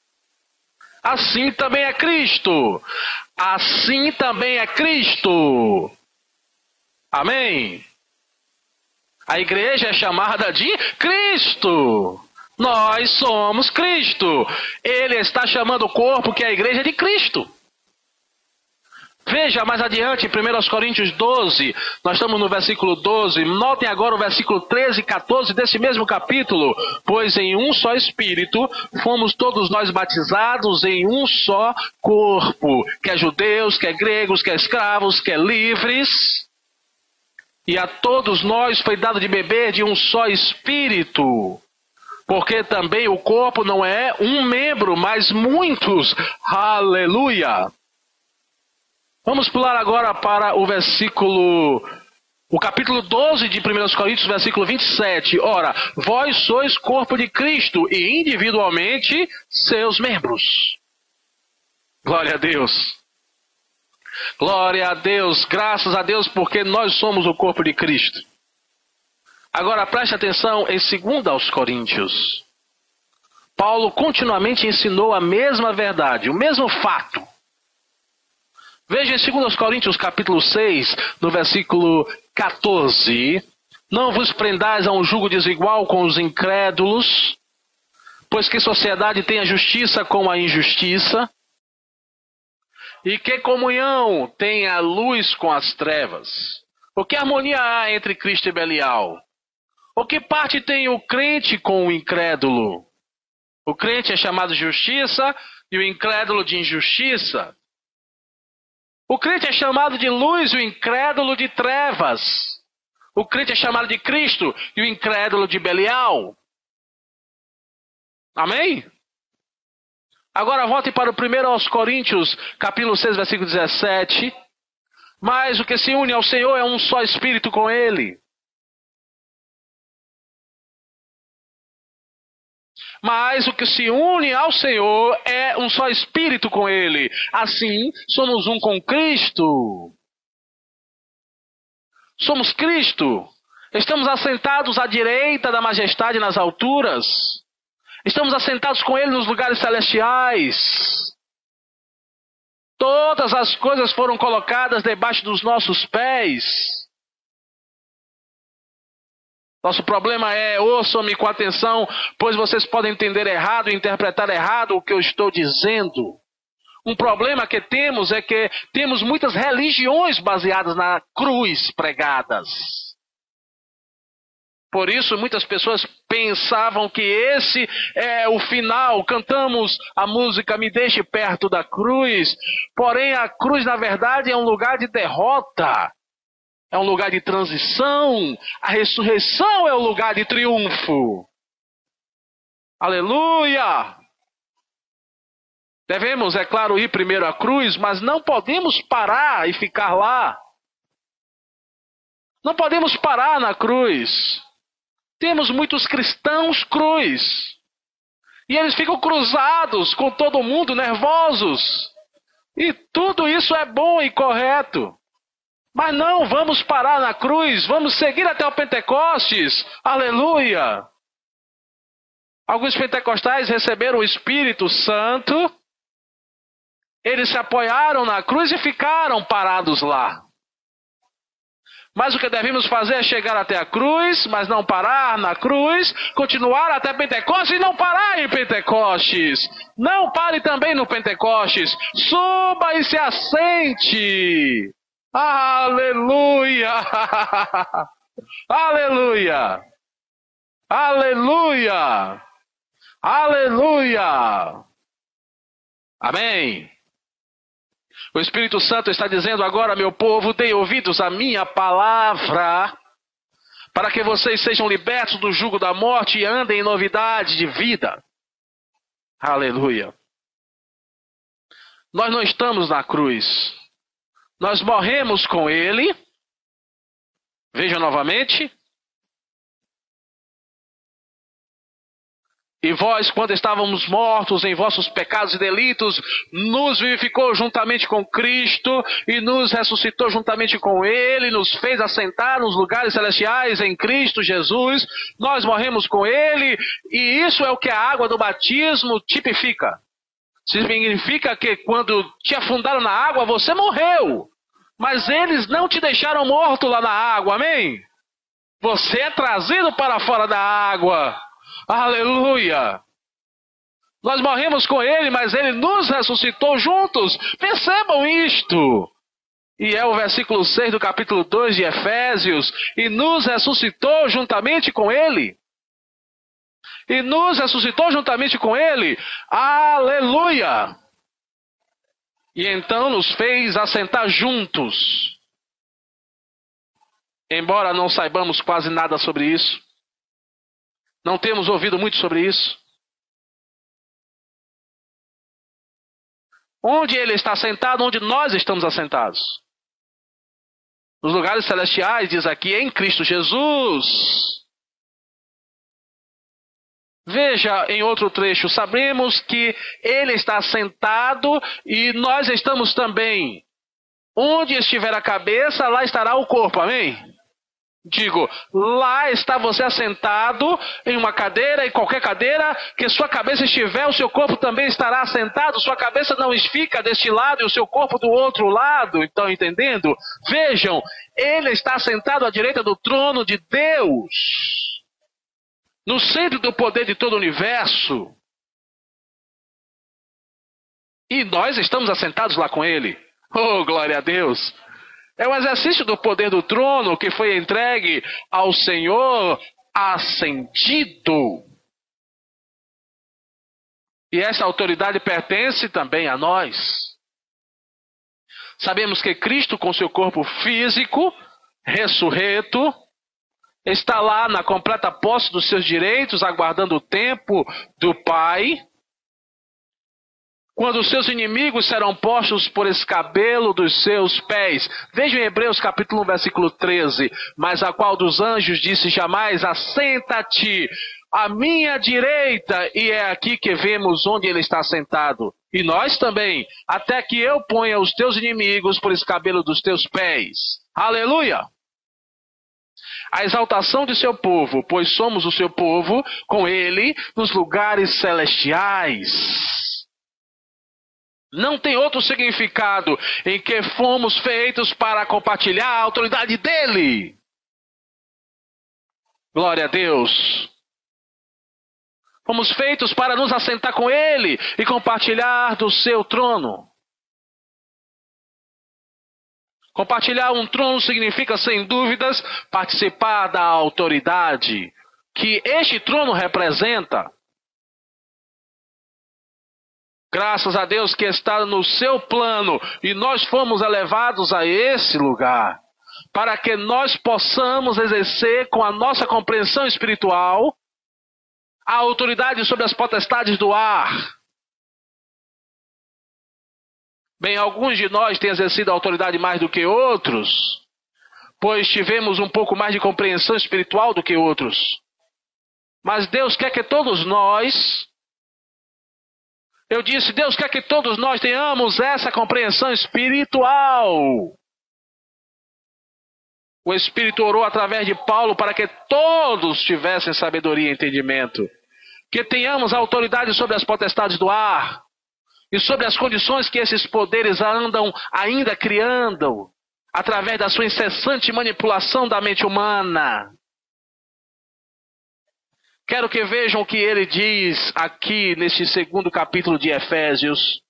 Assim também é Cristo. Assim também é Cristo. Amém? A igreja é chamada de Cristo. Nós somos Cristo. Ele está chamando o corpo que é a igreja de Cristo. Veja mais adiante, em 1 Coríntios 12, nós estamos no versículo 12, notem agora o versículo 13 e 14 desse mesmo capítulo. Pois em um só Espírito fomos todos nós batizados em um só corpo, quer judeus, quer gregos, quer escravos, quer livres. E a todos nós foi dado de beber de um só Espírito. Porque também o corpo não é um membro, mas muitos. Aleluia! Vamos pular agora para o capítulo 12 de 1 Coríntios, versículo 27. Ora, vós sois corpo de Cristo e individualmente seus membros. Glória a Deus. Glória a Deus, graças a Deus, porque nós somos o corpo de Cristo. Agora preste atenção em 2 Coríntios. Paulo continuamente ensinou a mesma verdade, o mesmo fato. Veja em 2 Coríntios capítulo 6, no versículo 14. Não vos prendais a um jugo desigual com os incrédulos, pois que sociedade tem a justiça com a injustiça? E que comunhão tem a luz com as trevas? O que harmonia há entre Cristo e Belial? O que parte tem o crente com o incrédulo? O crente é chamado de justiça e o incrédulo de injustiça. O crente é chamado de luz e o incrédulo de trevas. O crente é chamado de Cristo e o incrédulo de Belial. Amém? Agora volte para o 1 Coríntios, capítulo 6, versículo 17. Mas o que se une ao Senhor é um só Espírito com Ele. Mas o que se une ao Senhor é um só Espírito com Ele. Assim, somos um com Cristo. Somos Cristo. Estamos assentados à direita da majestade nas alturas. Estamos assentados com Ele nos lugares celestiais. Todas as coisas foram colocadas debaixo dos nossos pés. Nosso problema é, ouçam-me com atenção, pois vocês podem entender errado e interpretar errado o que eu estou dizendo. Um problema que temos é que temos muitas religiões baseadas na cruz pregadas. Por isso, muitas pessoas pensavam que esse é o final. Cantamos a música Me Deixe Perto da Cruz. Porém, a cruz, na verdade, é um lugar de derrota. É um lugar de transição. A ressurreição é o lugar de triunfo. Aleluia! Devemos, é claro, ir primeiro à cruz, mas não podemos parar e ficar lá. Não podemos parar na cruz. Temos muitos cristãos cruz. E eles ficam cruzados com todo mundo, nervosos. E tudo isso é bom e correto. Mas não vamos parar na cruz, vamos seguir até o Pentecostes. Aleluia! Alguns pentecostais receberam o Espírito Santo. Eles se apoiaram na cruz e ficaram parados lá. Mas o que devemos fazer é chegar até a cruz, mas não parar na cruz, continuar até Pentecostes e não parar em Pentecostes. Não pare também no Pentecostes. Suba e se assente. Aleluia! Aleluia! Aleluia! Aleluia! Amém! O Espírito Santo está dizendo agora, meu povo, deem ouvidos à minha palavra, para que vocês sejam libertos do jugo da morte e andem em novidade de vida. Aleluia! Nós não estamos na cruz. Nós morremos com Ele. Veja novamente. E vós, quando estávamos mortos em vossos pecados e delitos, nos vivificou juntamente com Cristo e nos ressuscitou juntamente com Ele, nos fez assentar nos lugares celestiais em Cristo Jesus. Nós morremos com Ele e isso é o que a água do batismo tipifica. Significa que quando te afundaram na água, você morreu. Mas eles não te deixaram morto lá na água, amém? Você é trazido para fora da água. Aleluia! Nós morremos com Ele, mas Ele nos ressuscitou juntos. Percebam isto. E é o versículo 6 do capítulo 2 de Efésios. E nos ressuscitou juntamente com Ele. E nos ressuscitou juntamente com Ele. Aleluia! E então nos fez assentar juntos. Embora não saibamos quase nada sobre isso. Não temos ouvido muito sobre isso. Onde Ele está sentado, onde nós estamos assentados? Nos lugares celestiais, diz aqui, em Cristo Jesus. Veja em outro trecho, sabemos que Ele está sentado e nós estamos também. Onde estiver a cabeça, lá estará o corpo, amém? Digo, lá está você assentado em uma cadeira, em qualquer cadeira que sua cabeça estiver, o seu corpo também estará assentado. Sua cabeça não fica deste lado e o seu corpo do outro lado. Estão entendendo? Vejam, Ele está sentado à direita do trono de Deus, no centro do poder de todo o universo. E nós estamos assentados lá com Ele. Oh, glória a Deus! É o exercício do poder do trono que foi entregue ao Senhor ascendido. E essa autoridade pertence também a nós. Sabemos que Cristo, com seu corpo físico, ressurreto, está lá na completa posse dos seus direitos, aguardando o tempo do Pai, quando os seus inimigos serão postos por escabelo dos seus pés. Vejam em Hebreus capítulo 1, versículo 13. Mas a qual dos anjos disse jamais, assenta-te à minha direita, e é aqui que vemos onde ele está sentado. E nós também, até que eu ponha os teus inimigos por escabelo dos teus pés. Aleluia! A exaltação de seu povo, pois somos o seu povo, com ele, nos lugares celestiais. Não tem outro significado em que fomos feitos para compartilhar a autoridade dele. Glória a Deus. Fomos feitos para nos assentar com ele e compartilhar do seu trono. Compartilhar um trono significa, sem dúvidas, participar da autoridade que este trono representa. Graças a Deus que está no seu plano e nós fomos elevados a esse lugar, para que nós possamos exercer com a nossa compreensão espiritual a autoridade sobre as potestades do ar. Bem, alguns de nós têm exercido a autoridade mais do que outros, pois tivemos um pouco mais de compreensão espiritual do que outros. Mas Deus quer que todos nós... Deus quer que todos nós tenhamos essa compreensão espiritual. O Espírito orou através de Paulo para que todos tivessem sabedoria e entendimento. Que tenhamos autoridade sobre as potestades do ar e sobre as condições que esses poderes andam ainda criando, através da sua incessante manipulação da mente humana. Quero que vejam o que ele diz aqui neste segundo capítulo de Efésios.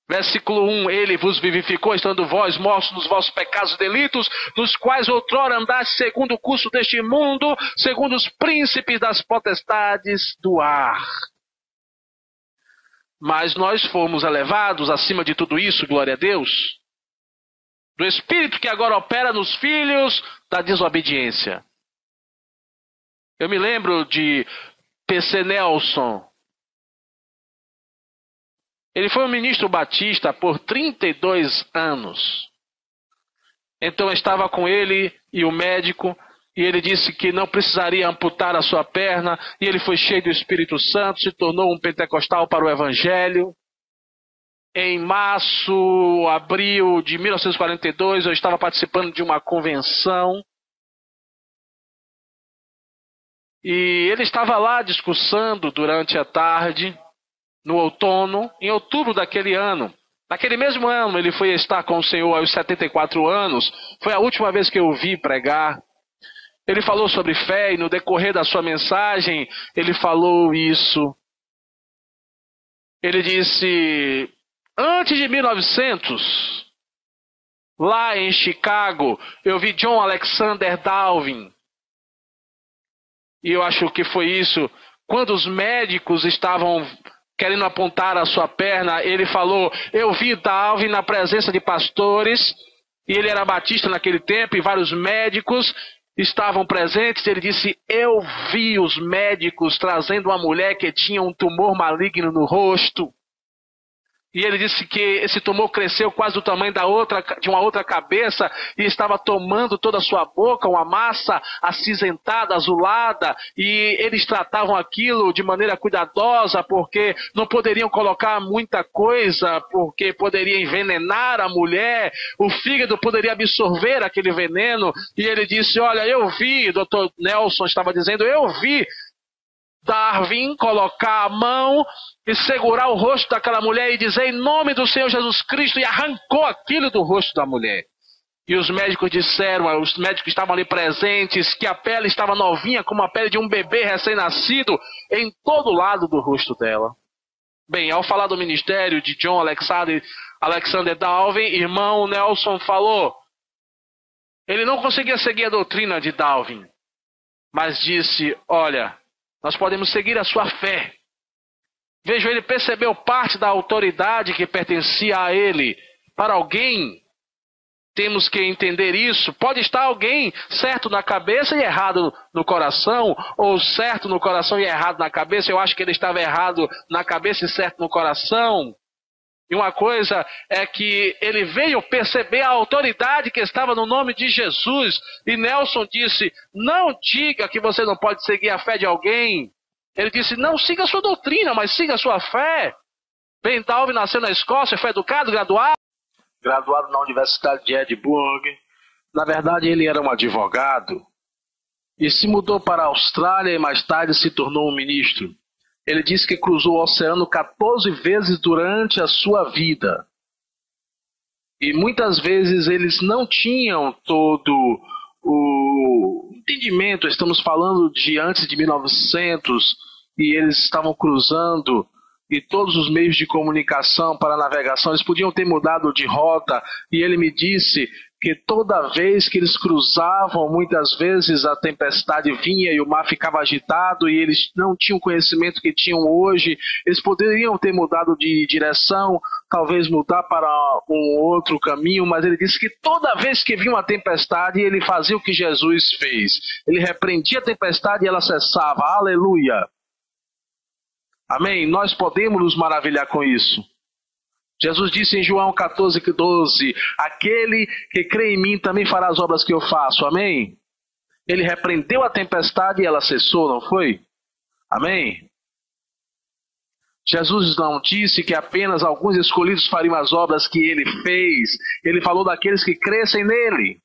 Versículo 1, ele vos vivificou, estando vós mortos nos vossos pecados e delitos, nos quais outrora andaste segundo o curso deste mundo, segundo os príncipes das potestades do ar. Mas nós fomos elevados acima de tudo isso, glória a Deus, do Espírito que agora opera nos filhos da desobediência. Eu me lembro de P.C. Nelson. Ele foi um ministro batista por 32 anos. Então eu estava com ele e o médico, e ele disse que não precisaria amputar a sua perna, e ele foi cheio do Espírito Santo, se tornou um pentecostal para o Evangelho. Em março, abril de 1942, eu estava participando de uma convenção, e ele estava lá discursando durante a tarde, no outono, em outubro daquele ano. Naquele mesmo ano, ele foi estar com o Senhor aos 74 anos. Foi a última vez que eu o vi pregar. Ele falou sobre fé e no decorrer da sua mensagem, ele falou isso. Ele disse, antes de 1900, lá em Chicago, eu vi John Alexander Darwin. E eu acho que foi isso. Quando os médicos estavam querendo apontar a sua perna, ele falou, eu vi Darwin na presença de pastores, e ele era batista naquele tempo, e vários médicos estavam presentes. Ele disse, eu vi os médicos trazendo uma mulher que tinha um tumor maligno no rosto. E ele disse que esse tumor cresceu quase do tamanho de uma outra cabeça e estava tomando toda a sua boca, uma massa acinzentada, azulada, e eles tratavam aquilo de maneira cuidadosa porque não poderiam colocar muita coisa, porque poderia envenenar a mulher, o fígado poderia absorver aquele veneno. E ele disse, olha, eu vi, Dr. Nelson estava dizendo, eu vi Darwin colocar a mão e segurar o rosto daquela mulher e dizer em nome do Senhor Jesus Cristo, e arrancou aquilo do rosto da mulher. E os médicos disseram, os médicos que estavam ali presentes, que a pele estava novinha como a pele de um bebê recém-nascido em todo lado do rosto dela. Bem, ao falar do ministério de John Alexander Darwin, irmão Nelson falou, ele não conseguia seguir a doutrina de Darwin, mas disse, olha, nós podemos seguir a sua fé. Veja, ele percebeu parte da autoridade que pertencia a ele. Para alguém, temos que entender isso. Pode estar alguém certo na cabeça e errado no coração, ou certo no coração e errado na cabeça. Eu acho que ele estava errado na cabeça e certo no coração. E uma coisa é que ele veio perceber a autoridade que estava no nome de Jesus. E Nelson disse, não diga que você não pode seguir a fé de alguém. Ele disse, não siga a sua doutrina, mas siga a sua fé. Ben Darwin nasceu na Escócia, foi educado, graduado na Universidade de Edimburgo. Na verdade, ele era um advogado. E se mudou para a Austrália e mais tarde se tornou um ministro. Ele disse que cruzou o oceano 14 vezes durante a sua vida. E muitas vezes eles não tinham todo o entendimento. Estamos falando de antes de 1900 e eles estavam cruzando e todos os meios de comunicação para navegação, eles podiam ter mudado de rota. E ele me disse que toda vez que eles cruzavam, muitas vezes a tempestade vinha e o mar ficava agitado e eles não tinham o conhecimento que tinham hoje. Eles poderiam ter mudado de direção, talvez mudar para um outro caminho, mas ele disse que toda vez que vinha uma tempestade, ele fazia o que Jesus fez. Ele repreendia a tempestade e ela cessava. Aleluia! Amém? Nós podemos nos maravilhar com isso. Jesus disse em João 14:12, aquele que crê em mim também fará as obras que eu faço. Amém? Ele repreendeu a tempestade e ela cessou, não foi? Amém? Jesus não disse que apenas alguns escolhidos fariam as obras que ele fez. Ele falou daqueles que crescem nele.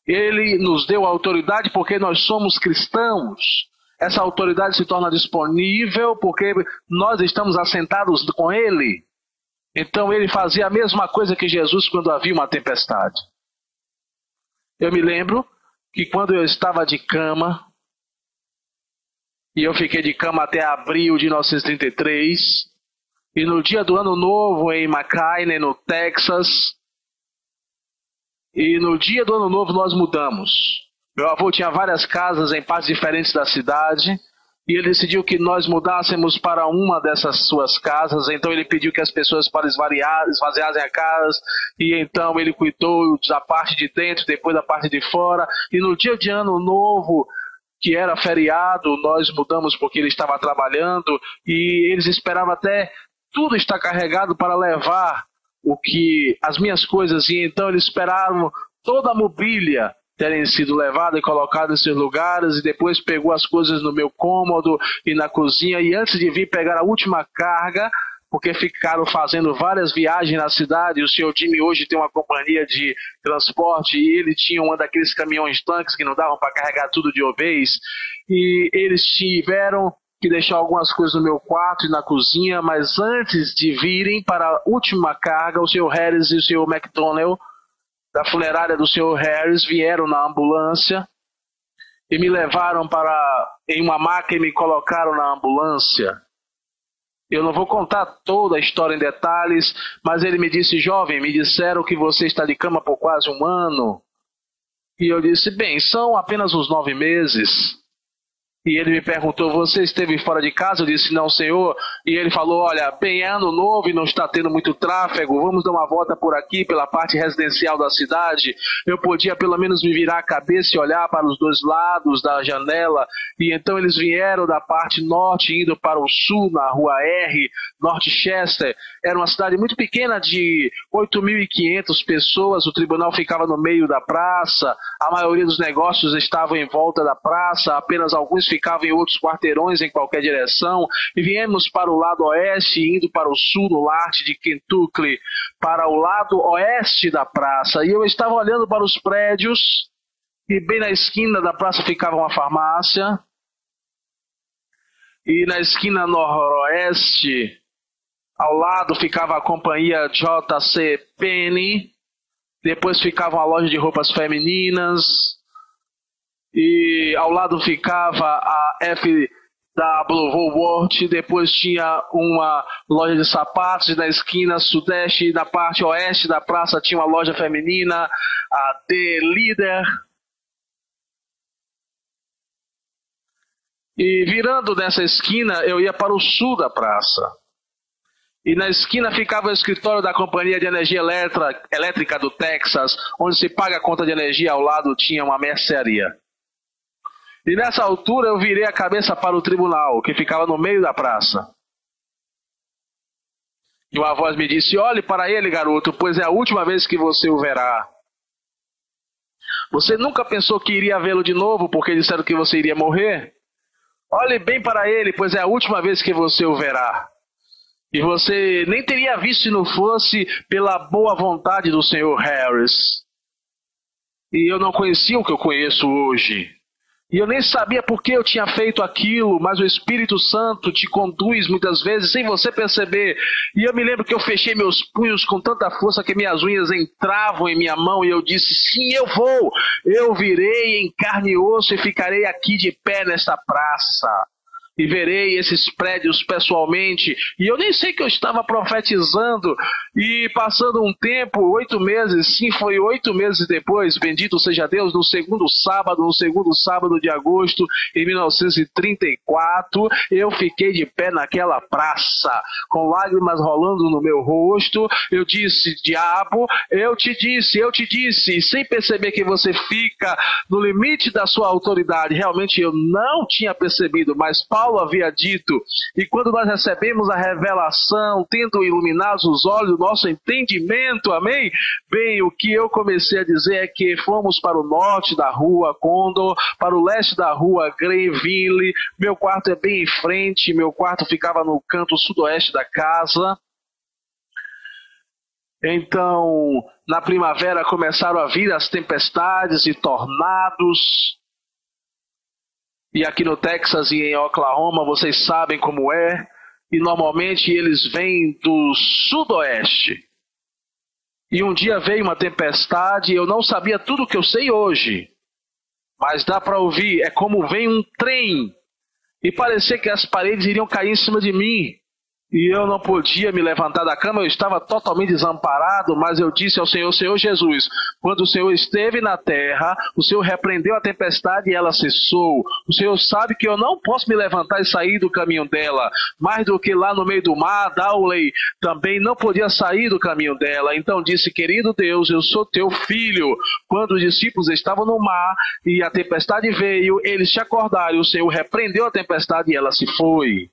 Ele nos deu autoridade porque nós somos cristãos. Essa autoridade se torna disponível porque nós estamos assentados com ele. Então ele fazia a mesma coisa que Jesus quando havia uma tempestade. Eu me lembro que quando eu estava de cama, e eu fiquei de cama até abril de 1933, e no dia do Ano Novo em McAllen, no Texas, e no dia do Ano Novo nós mudamos. Meu avô tinha várias casas em partes diferentes da cidade, e ele decidiu que nós mudássemos para uma dessas suas casas. Então ele pediu que as pessoas para esvaziassem a casa, e então ele cuidou da parte de dentro, depois da parte de fora. E no dia de Ano Novo, que era feriado, nós mudamos porque ele estava trabalhando, e eles esperavam até tudo estar carregado para levar as minhas coisas, e então eles esperaram toda a mobília terem sido levada e colocada em seus lugares, e depois pegou as coisas no meu cômodo e na cozinha, e antes de vir pegar a última carga, porque ficaram fazendo várias viagens na cidade, o senhor Jimmy hoje tem uma companhia de transporte, e ele tinha um daqueles caminhões tanques que não davam para carregar tudo de uma vez, e eles tiveram que deixar algumas coisas no meu quarto e na cozinha, mas antes de virem para a última carga, o senhor Harris e o senhor McDonnell, da funerária do senhor Harris, vieram na ambulância e me levaram em uma maca e me colocaram na ambulância. Eu não vou contar toda a história em detalhes, mas ele me disse: jovem, me disseram que você está de cama por quase um ano. E eu disse: bem, são apenas uns 9 meses. E ele me perguntou: você esteve fora de casa? Eu disse: não, senhor. E ele falou: olha, bem, é Ano Novo e não está tendo muito tráfego, vamos dar uma volta por aqui, pela parte residencial da cidade. Eu podia pelo menos me virar a cabeça e olhar para os dois lados da janela. E então eles vieram da parte norte, indo para o sul, na rua R, North Chester. Era uma cidade muito pequena, de 8.500 pessoas, o tribunal ficava no meio da praça, a maioria dos negócios estavam em volta da praça, apenas alguns ficavam em outros quarteirões em qualquer direção, e viemos para o lado oeste, indo para o sul, no norte de Kentucky, para o lado oeste da praça, e eu estava olhando para os prédios, e bem na esquina da praça ficava uma farmácia, e na esquina noroeste, ao lado ficava a companhia J.C. Penney, depois ficava uma loja de roupas femininas, e ao lado ficava a F.W. Woolworth, depois tinha uma loja de sapatos, e na esquina sudeste, na parte oeste da praça tinha uma loja feminina, a The Leader. E virando dessa esquina, eu ia para o sul da praça. E na esquina ficava o escritório da companhia de energia elétrica do Texas, onde se paga a conta de energia. Ao lado tinha uma mercearia. E nessa altura eu virei a cabeça para o tribunal, que ficava no meio da praça. E uma voz me disse: olhe para ele, garoto, pois é a última vez que você o verá. Você nunca pensou que iria vê-lo de novo, porque disseram que você iria morrer? Olhe bem para ele, pois é a última vez que você o verá. E você nem teria visto se não fosse pela boa vontade do Sr. Harris. E eu não conhecia o que eu conheço hoje. E eu nem sabia por que eu tinha feito aquilo, mas o Espírito Santo te conduz muitas vezes sem você perceber. E eu me lembro que eu fechei meus punhos com tanta força que minhas unhas entravam em minha mão, e eu disse: sim, eu vou. Eu virei em carne e osso e ficarei aqui de pé nesta praça. E verei esses prédios pessoalmente. E eu nem sei que eu estava profetizando. E passando um tempo, 8 meses, sim, foi 8 meses depois, bendito seja Deus, no segundo sábado de agosto, em 1934, eu fiquei de pé naquela praça, com lágrimas rolando no meu rosto. Eu disse: diabo, eu te disse, e sem perceber que você fica no limite da sua autoridade. Realmente eu não tinha percebido, mas Paulo havia dito, e quando nós recebemos a revelação, tendo iluminados os olhos do nosso entendimento, amém? Bem, o que eu comecei a dizer é que fomos para o norte da rua Condor, para o leste da rua Greenville. Meu quarto é bem em frente, meu quarto ficava no canto sudoeste da casa. Então, na primavera começaram a vir as tempestades e tornados. E aqui no Texas e em Oklahoma, vocês sabem como é. e normalmente eles vêm do sudoeste. E um dia veio uma tempestade e eu não sabia tudo o que eu sei hoje. Mas dá para ouvir, é como vem um trem. E parecia que as paredes iriam cair em cima de mim. E eu não podia me levantar da cama, eu estava totalmente desamparado, mas eu disse ao Senhor, Senhor Jesus, quando o Senhor esteve na terra, o Senhor repreendeu a tempestade e ela cessou. O Senhor sabe que eu não posso me levantar e sair do caminho dela, mais do que lá no meio do mar, Dowley também não podia sair do caminho dela. Então disse, querido Deus, eu sou teu filho. Quando os discípulos estavam no mar e a tempestade veio, eles se acordaram, o Senhor repreendeu a tempestade e ela se foi.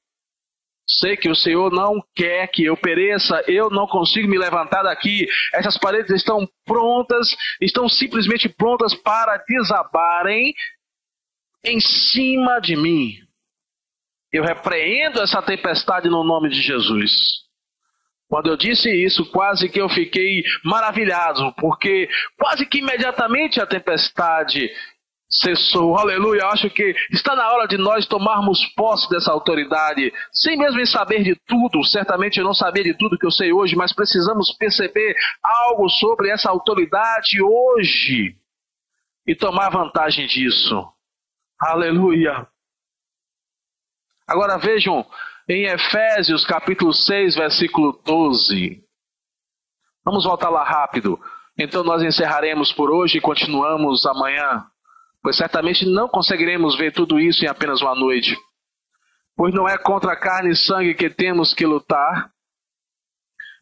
Sei que o Senhor não quer que eu pereça, eu não consigo me levantar daqui. Essas paredes estão prontas, estão simplesmente prontas para desabarem em cima de mim. Eu repreendo essa tempestade no nome de Jesus. Quando eu disse isso, quase que eu fiquei maravilhado, porque quase que imediatamente a tempestade cessou. Aleluia. Acho que está na hora de nós tomarmos posse dessa autoridade, sem mesmo saber de tudo. Certamente eu não sabia de tudo que eu sei hoje, mas precisamos perceber algo sobre essa autoridade hoje e tomar vantagem disso. Aleluia. Agora vejam em Efésios capítulo 6, versículo 12. Vamos voltar lá rápido. Então nós encerraremos por hoje e continuamos amanhã, pois certamente não conseguiremos ver tudo isso em apenas uma noite. Pois não é contra a carne e sangue que temos que lutar,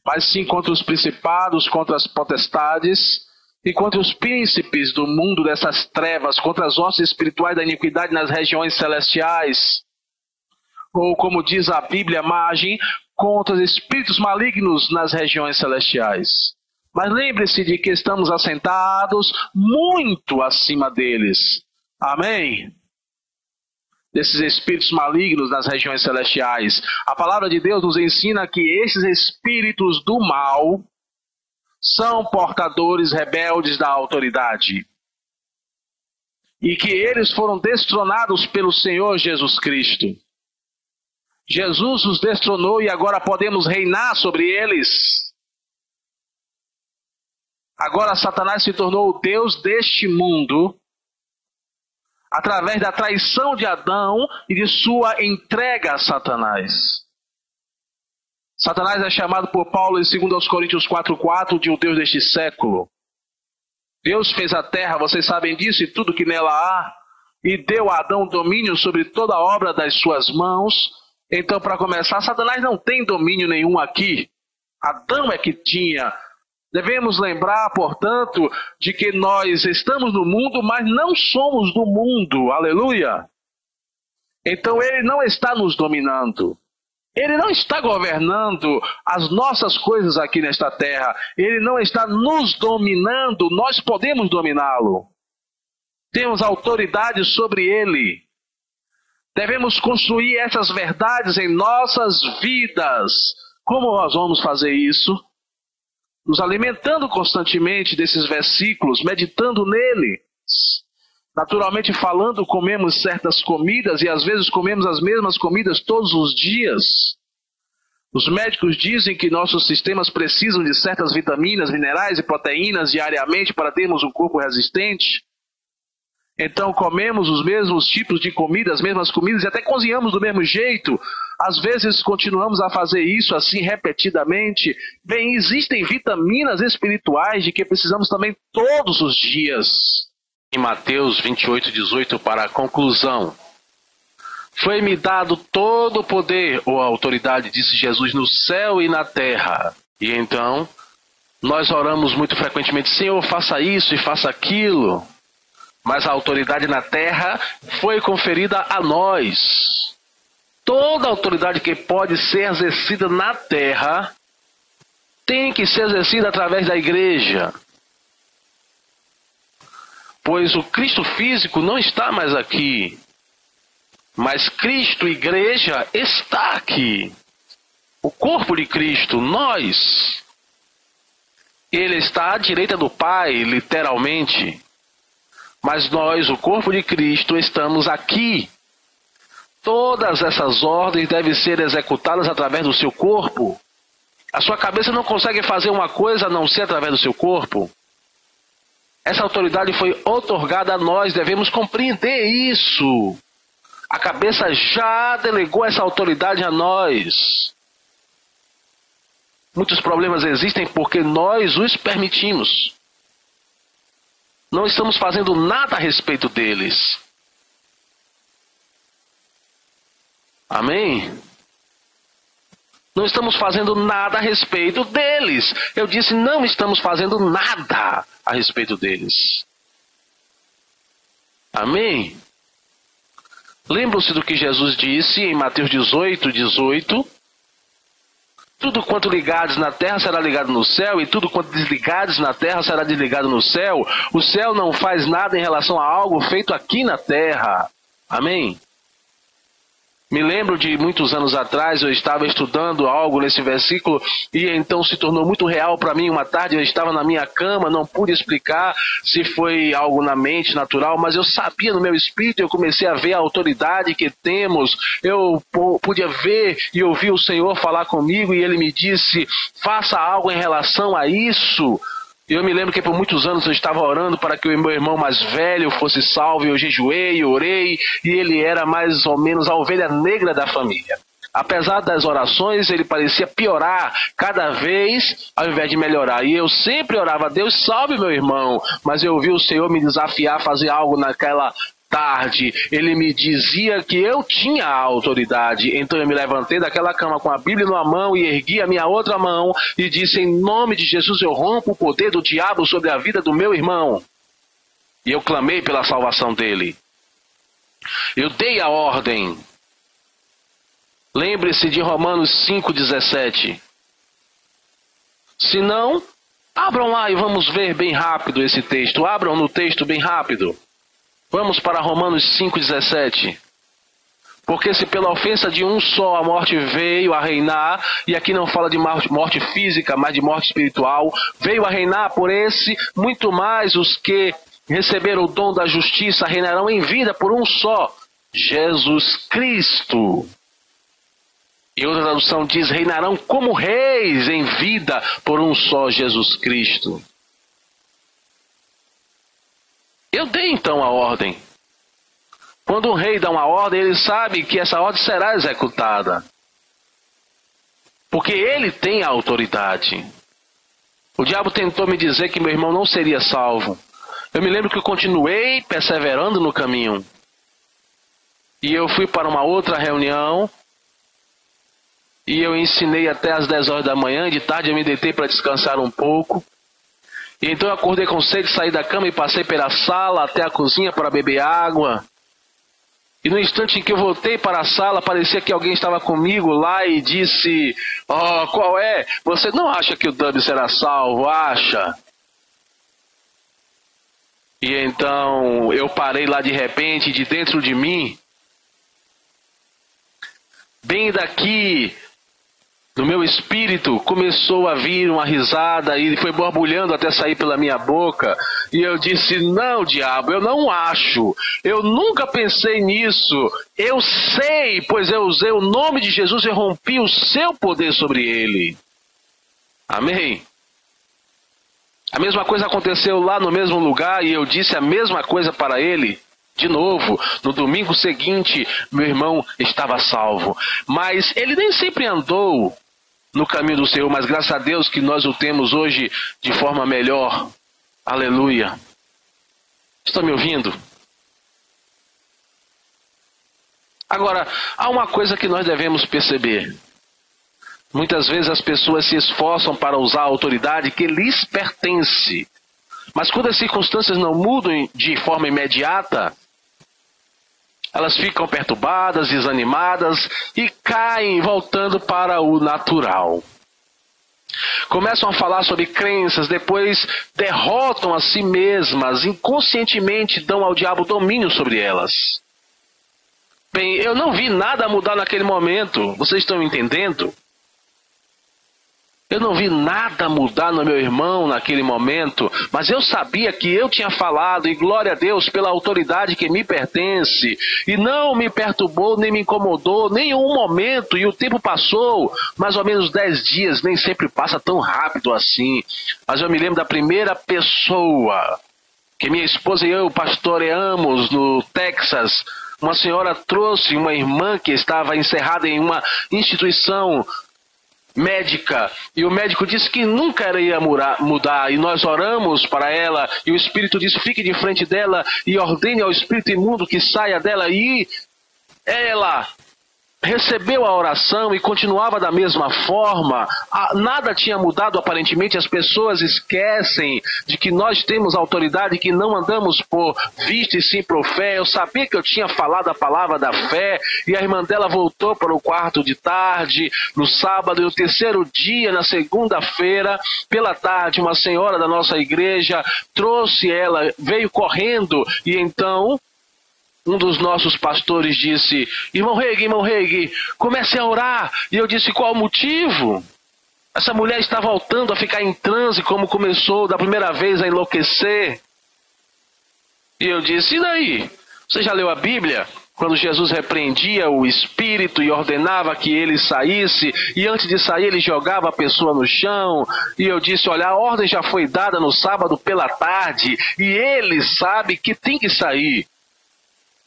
mas sim contra os principados, contra as potestades e contra os príncipes do mundo dessas trevas, contra as hostes espirituais da iniquidade nas regiões celestiais. Ou como diz a Bíblia, margem, contra os espíritos malignos nas regiões celestiais. Mas lembre-se de que estamos assentados muito acima deles. Amém? Desses espíritos malignos nas regiões celestiais. A palavra de Deus nos ensina que esses espíritos do mal são portadores rebeldes da autoridade. E que eles foram destronados pelo Senhor Jesus Cristo. Jesus os destronou e agora podemos reinar sobre eles. Agora Satanás se tornou o Deus deste mundo através da traição de Adão e de sua entrega a Satanás. Satanás é chamado por Paulo em 2 Coríntios 4,4 de o Deus deste século. Deus fez a terra, vocês sabem disso, e tudo que nela há, e deu a Adão domínio sobre toda a obra das suas mãos. Então, para começar, Satanás não tem domínio nenhum aqui. Adão é que tinha. Devemos lembrar, portanto, de que nós estamos no mundo, mas não somos do mundo. Aleluia! Então ele não está nos dominando. Ele não está governando as nossas coisas aqui nesta terra. Ele não está nos dominando, nós podemos dominá-lo. Temos autoridade sobre ele. Devemos construir essas verdades em nossas vidas. Como nós vamos fazer isso? Nos alimentando constantemente desses versículos, meditando neles. Naturalmente falando, comemos certas comidas e às vezes comemos as mesmas comidas todos os dias. Os médicos dizem que nossos sistemas precisam de certas vitaminas, minerais e proteínas diariamente para termos um corpo resistente. Então comemos os mesmos tipos de comida, as mesmas comidas e até cozinhamos do mesmo jeito. Às vezes continuamos a fazer isso assim repetidamente. Bem, existem vitaminas espirituais de que precisamos também todos os dias. Em Mateus 28:18, para a conclusão. Foi-me dado todo o poder ou a autoridade, disse Jesus, no céu e na terra. E então, nós oramos muito frequentemente, Senhor, faça isso e faça aquilo. Mas a autoridade na terra foi conferida a nós. Toda autoridade que pode ser exercida na terra tem que ser exercida através da igreja. Pois o Cristo físico não está mais aqui. Mas Cristo, igreja, está aqui. O corpo de Cristo, nós. Ele está à direita do Pai, literalmente. Mas nós, o corpo de Cristo, estamos aqui. Todas essas ordens devem ser executadas através do seu corpo. A sua cabeça não consegue fazer uma coisa a não ser através do seu corpo. Essa autoridade foi outorgada a nós, devemos compreender isso. A cabeça já delegou essa autoridade a nós. Muitos problemas existem porque nós os permitimos. Não estamos fazendo nada a respeito deles. Amém? Não estamos fazendo nada a respeito deles. Eu disse, não estamos fazendo nada a respeito deles. Amém? Lembram-se do que Jesus disse em Mateus 18:18? Tudo quanto ligados na terra será ligado no céu, e tudo quanto desligados na terra será desligado no céu. O céu não faz nada em relação a algo feito aqui na terra. Amém? Me lembro de muitos anos atrás, eu estava estudando algo nesse versículo e então se tornou muito real para mim. Uma tarde eu estava na minha cama, não pude explicar se foi algo na mente natural, mas eu sabia no meu espírito, eu comecei a ver a autoridade que temos. Eu podia ver e ouvir o Senhor falar comigo e Ele me disse, faça algo em relação a isso. Eu me lembro que por muitos anos eu estava orando para que o meu irmão mais velho fosse salvo, eu jejuei, orei, e ele era mais ou menos a ovelha negra da família. Apesar das orações, ele parecia piorar cada vez ao invés de melhorar. E eu sempre orava, Deus salve meu irmão, mas eu ouvi o Senhor me desafiar a fazer algo naquela tarde. Ele me dizia que eu tinha a autoridade. Então eu me levantei daquela cama com a Bíblia numa mão e ergui a minha outra mão e disse, em nome de Jesus eu rompo o poder do diabo sobre a vida do meu irmão. E eu clamei pela salvação dele. Eu dei a ordem. Lembre-se de Romanos 5:17. Se não, abram lá e vamos ver bem rápido esse texto. Abram no texto bem rápido. Vamos para Romanos 5:17. Porque se pela ofensa de um só a morte veio a reinar, e aqui não fala de morte física, mas de morte espiritual, veio a reinar por esse, muito mais os que receberam o dom da justiça reinarão em vida por um só, Jesus Cristo. E outra tradução diz, reinarão como reis em vida por um só Jesus Cristo. Eu dei então a ordem. Quando um rei dá uma ordem, ele sabe que essa ordem será executada. Porque ele tem a autoridade. O diabo tentou me dizer que meu irmão não seria salvo. Eu me lembro que eu continuei perseverando no caminho. E eu fui para uma outra reunião. E eu ensinei até às 10 horas da manhã. De tarde eu me deitei para descansar um pouco. E então eu acordei com sede, saí da cama e passei pela sala até a cozinha para beber água. E no instante em que eu voltei para a sala, parecia que alguém estava comigo lá e disse, qual é? Você não acha que o Dub será salvo? Acha? E então eu parei lá de repente, de dentro de mim, bem daqui, no meu espírito começou a vir uma risada e foi borbulhando até sair pela minha boca. E eu disse, não, diabo, eu não acho. Eu nunca pensei nisso. Eu sei, pois eu usei o nome de Jesus e rompi o seu poder sobre ele. Amém? A mesma coisa aconteceu lá no mesmo lugar e eu disse a mesma coisa para ele. De novo, no domingo seguinte, meu irmão estava salvo. Mas ele nem sempre andou no caminho do Senhor, mas graças a Deus que nós o temos hoje de forma melhor. Aleluia. Estão me ouvindo? Agora, há uma coisa que nós devemos perceber. Muitas vezes as pessoas se esforçam para usar a autoridade que lhes pertence. Mas quando as circunstâncias não mudam de forma imediata, elas ficam perturbadas, desanimadas e caem voltando para o natural. Começam a falar sobre crenças, depois derrotam a si mesmas, inconscientemente dão ao diabo domínio sobre elas. Bem, eu não vi nada mudar naquele momento, vocês estão entendendo? Eu não vi nada mudar no meu irmão naquele momento, mas eu sabia que eu tinha falado, e glória a Deus pela autoridade que me pertence. E não me perturbou, nem me incomodou, nem um momento, e o tempo passou, mais ou menos 10 dias, nem sempre passa tão rápido assim. Mas eu me lembro da primeira pessoa que minha esposa e eu pastoreamos no Texas. Uma senhora trouxe uma irmã que estava encerrada em uma instituição médica, e o médico disse que nunca iria mudar, e nós oramos para ela, e o Espírito disse: fique de frente dela e ordene ao espírito imundo que saia dela, e ela recebeu a oração e continuava da mesma forma. Nada tinha mudado aparentemente. As pessoas esquecem de que nós temos autoridade, que não andamos por vista e sim por fé. Eu sabia que eu tinha falado a palavra da fé, e a irmã dela voltou para o quarto de tarde, no sábado, e no terceiro dia, na segunda-feira, pela tarde, uma senhora da nossa igreja trouxe ela, veio correndo, e então um dos nossos pastores disse: irmão Reig, comece a orar. E eu disse: qual o motivo? Essa mulher está voltando a ficar em transe, como começou da primeira vez a enlouquecer. E eu disse: e daí? Você já leu a Bíblia? Quando Jesus repreendia o espírito e ordenava que ele saísse, e antes de sair ele jogava a pessoa no chão. E eu disse: olha, a ordem já foi dada no sábado pela tarde, e ele sabe que tem que sair.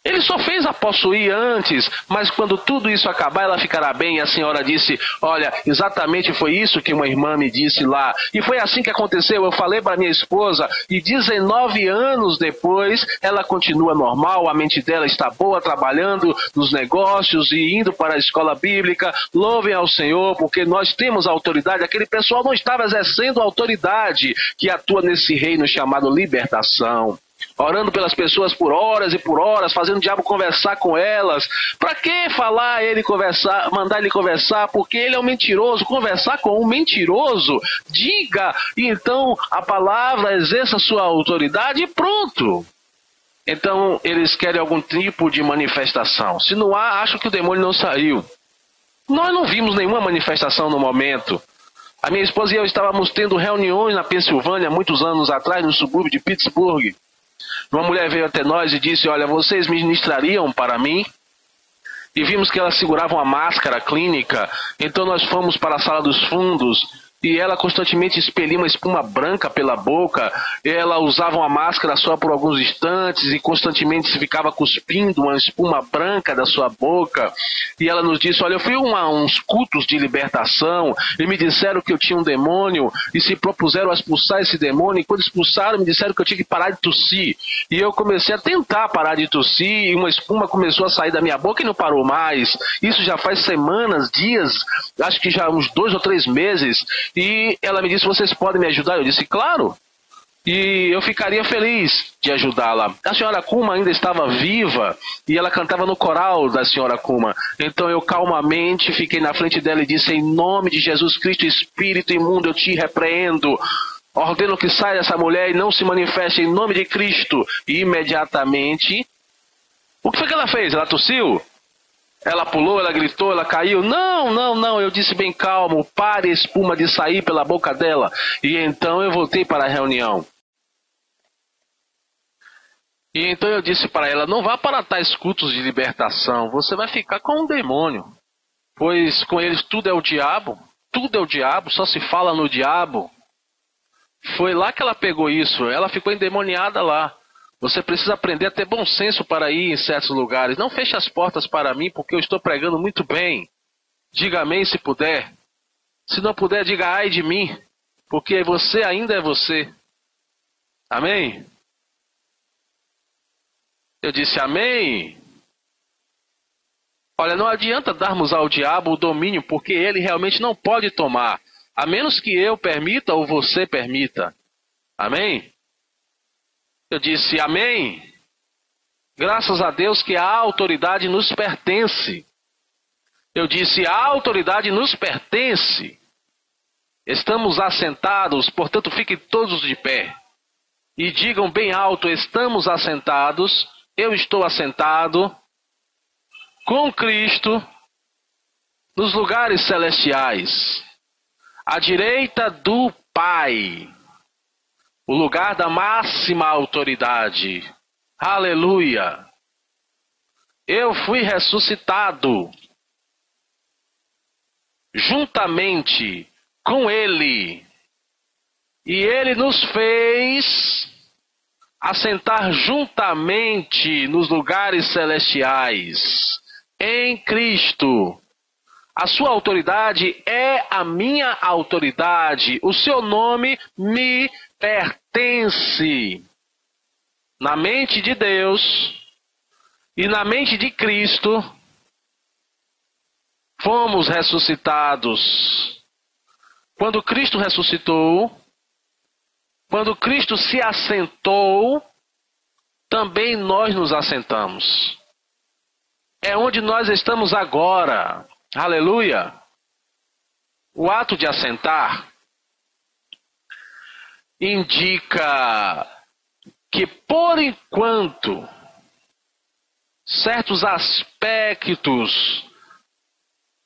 Ele só fez a possuir antes, mas quando tudo isso acabar, ela ficará bem. E a senhora disse: olha, exatamente foi isso que uma irmã me disse lá. E foi assim que aconteceu. Eu falei para minha esposa, e 19 anos depois, ela continua normal, a mente dela está boa, trabalhando nos negócios e indo para a escola bíblica. Louvem ao Senhor, porque nós temos autoridade. Aquele pessoal não estava exercendo a autoridade que atua nesse reino chamado libertação. Orando pelas pessoas por horas e por horas, fazendo o diabo conversar com elas. Para que falar ele conversar, mandar ele conversar? Porque ele é um mentiroso. Conversar com um mentiroso, diga, e então a palavra exerça sua autoridade e pronto. Então eles querem algum tipo de manifestação. Se não há, acham que o demônio não saiu. Nós não vimos nenhuma manifestação no momento. A minha esposa e eu estávamos tendo reuniões na Pensilvânia muitos anos atrás, no subúrbio de Pittsburgh. Uma mulher veio até nós e disse: olha, vocês ministrariam para mim? E vimos que ela segurava uma máscara clínica. Então nós fomos para a sala dos fundos, e ela constantemente expelia uma espuma branca pela boca. Ela usava uma máscara só por alguns instantes e constantemente se ficava cuspindo uma espuma branca da sua boca. E ela nos disse: olha, eu fui a uns cultos de libertação e me disseram que eu tinha um demônio e se propuseram a expulsar esse demônio, e quando expulsaram me disseram que eu tinha que parar de tossir. E eu comecei a tentar parar de tossir, e uma espuma começou a sair da minha boca e não parou mais. Isso já faz semanas, dias, acho que já uns 2 ou 3 meses. E ela me disse: vocês podem me ajudar? Eu disse: claro. E eu ficaria feliz de ajudá-la. A senhora Kuma ainda estava viva e ela cantava no coral da senhora Kuma. Então eu calmamente fiquei na frente dela e disse: em nome de Jesus Cristo, espírito imundo, eu te repreendo. Ordeno que saia dessa mulher e não se manifeste em nome de Cristo. E imediatamente, o que foi que ela fez? Ela tossiu? Ela pulou, ela gritou, ela caiu? Não. Eu disse bem calmo: pare a espuma de sair pela boca dela. E então eu voltei para a reunião. E então eu disse para ela: não vá para tais cultos de libertação. Você vai ficar com um demônio. Pois com eles tudo é o diabo. Tudo é o diabo, só se fala no diabo. Foi lá que ela pegou isso. Ela ficou endemoniada lá. Você precisa aprender a ter bom senso para ir em certos lugares. Não feche as portas para mim, porque eu estou pregando muito bem. Diga amém se puder. Se não puder, diga ai de mim, porque você ainda é você. Amém? Eu disse amém. Olha, não adianta darmos ao diabo o domínio, porque ele realmente não pode tomar, a menos que eu permita ou você permita. Amém? Eu disse amém. Graças a Deus que a autoridade nos pertence. Eu disse: a autoridade nos pertence. Estamos assentados, portanto fiquem todos de pé. E digam bem alto: estamos assentados, eu estou assentado com Cristo nos lugares celestiais. à direita do Pai, o lugar da máxima autoridade. Aleluia! Eu fui ressuscitado juntamente com Ele, e Ele nos fez assentar juntamente nos lugares celestiais, em Cristo. A sua autoridade é a minha autoridade. O seu nome me pertence. Na mente de Deus e na mente de Cristo, fomos ressuscitados. Quando Cristo ressuscitou, quando Cristo se assentou, também nós nos assentamos. É onde nós estamos agora. Aleluia! O ato de assentar indica que, por enquanto, certos aspectos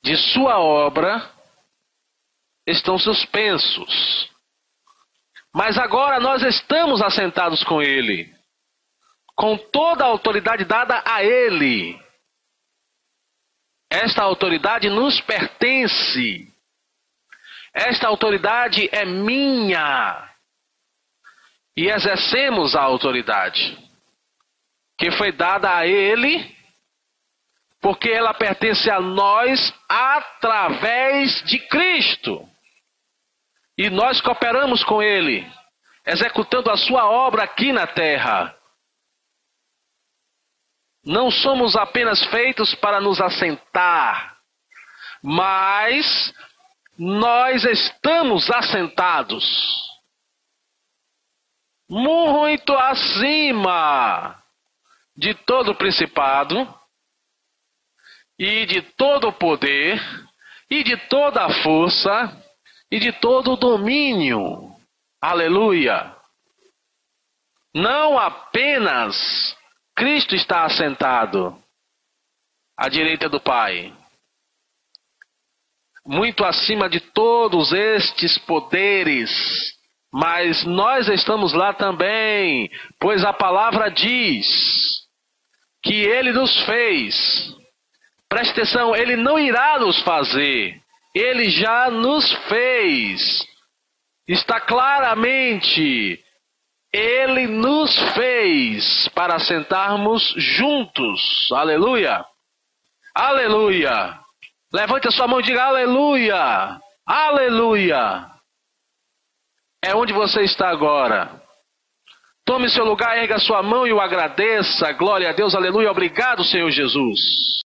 de sua obra estão suspensos. Mas agora nós estamos assentados com Ele, com toda a autoridade dada a Ele. Esta autoridade nos pertence. Esta autoridade é minha. E exercemos a autoridade que foi dada a Ele, porque ela pertence a nós através de Cristo. E nós cooperamos com Ele, executando a sua obra aqui na terra. Não somos apenas feitos para nos assentar, mas nós estamos assentados muito acima de todo principado e de todo poder e de toda a força e de todo o domínio. Aleluia! Não apenas Cristo está assentado à direita do Pai, muito acima de todos estes poderes, mas nós estamos lá também, pois a palavra diz que Ele nos fez. Preste atenção, Ele não irá nos fazer, Ele já nos fez. Está claramente, Ele nos fez para sentarmos juntos. Aleluia! Aleluia! Levante a sua mão e diga aleluia! Aleluia! É onde você está agora. Tome seu lugar, erga a sua mão e o agradeça. Glória a Deus, aleluia. Obrigado, Senhor Jesus.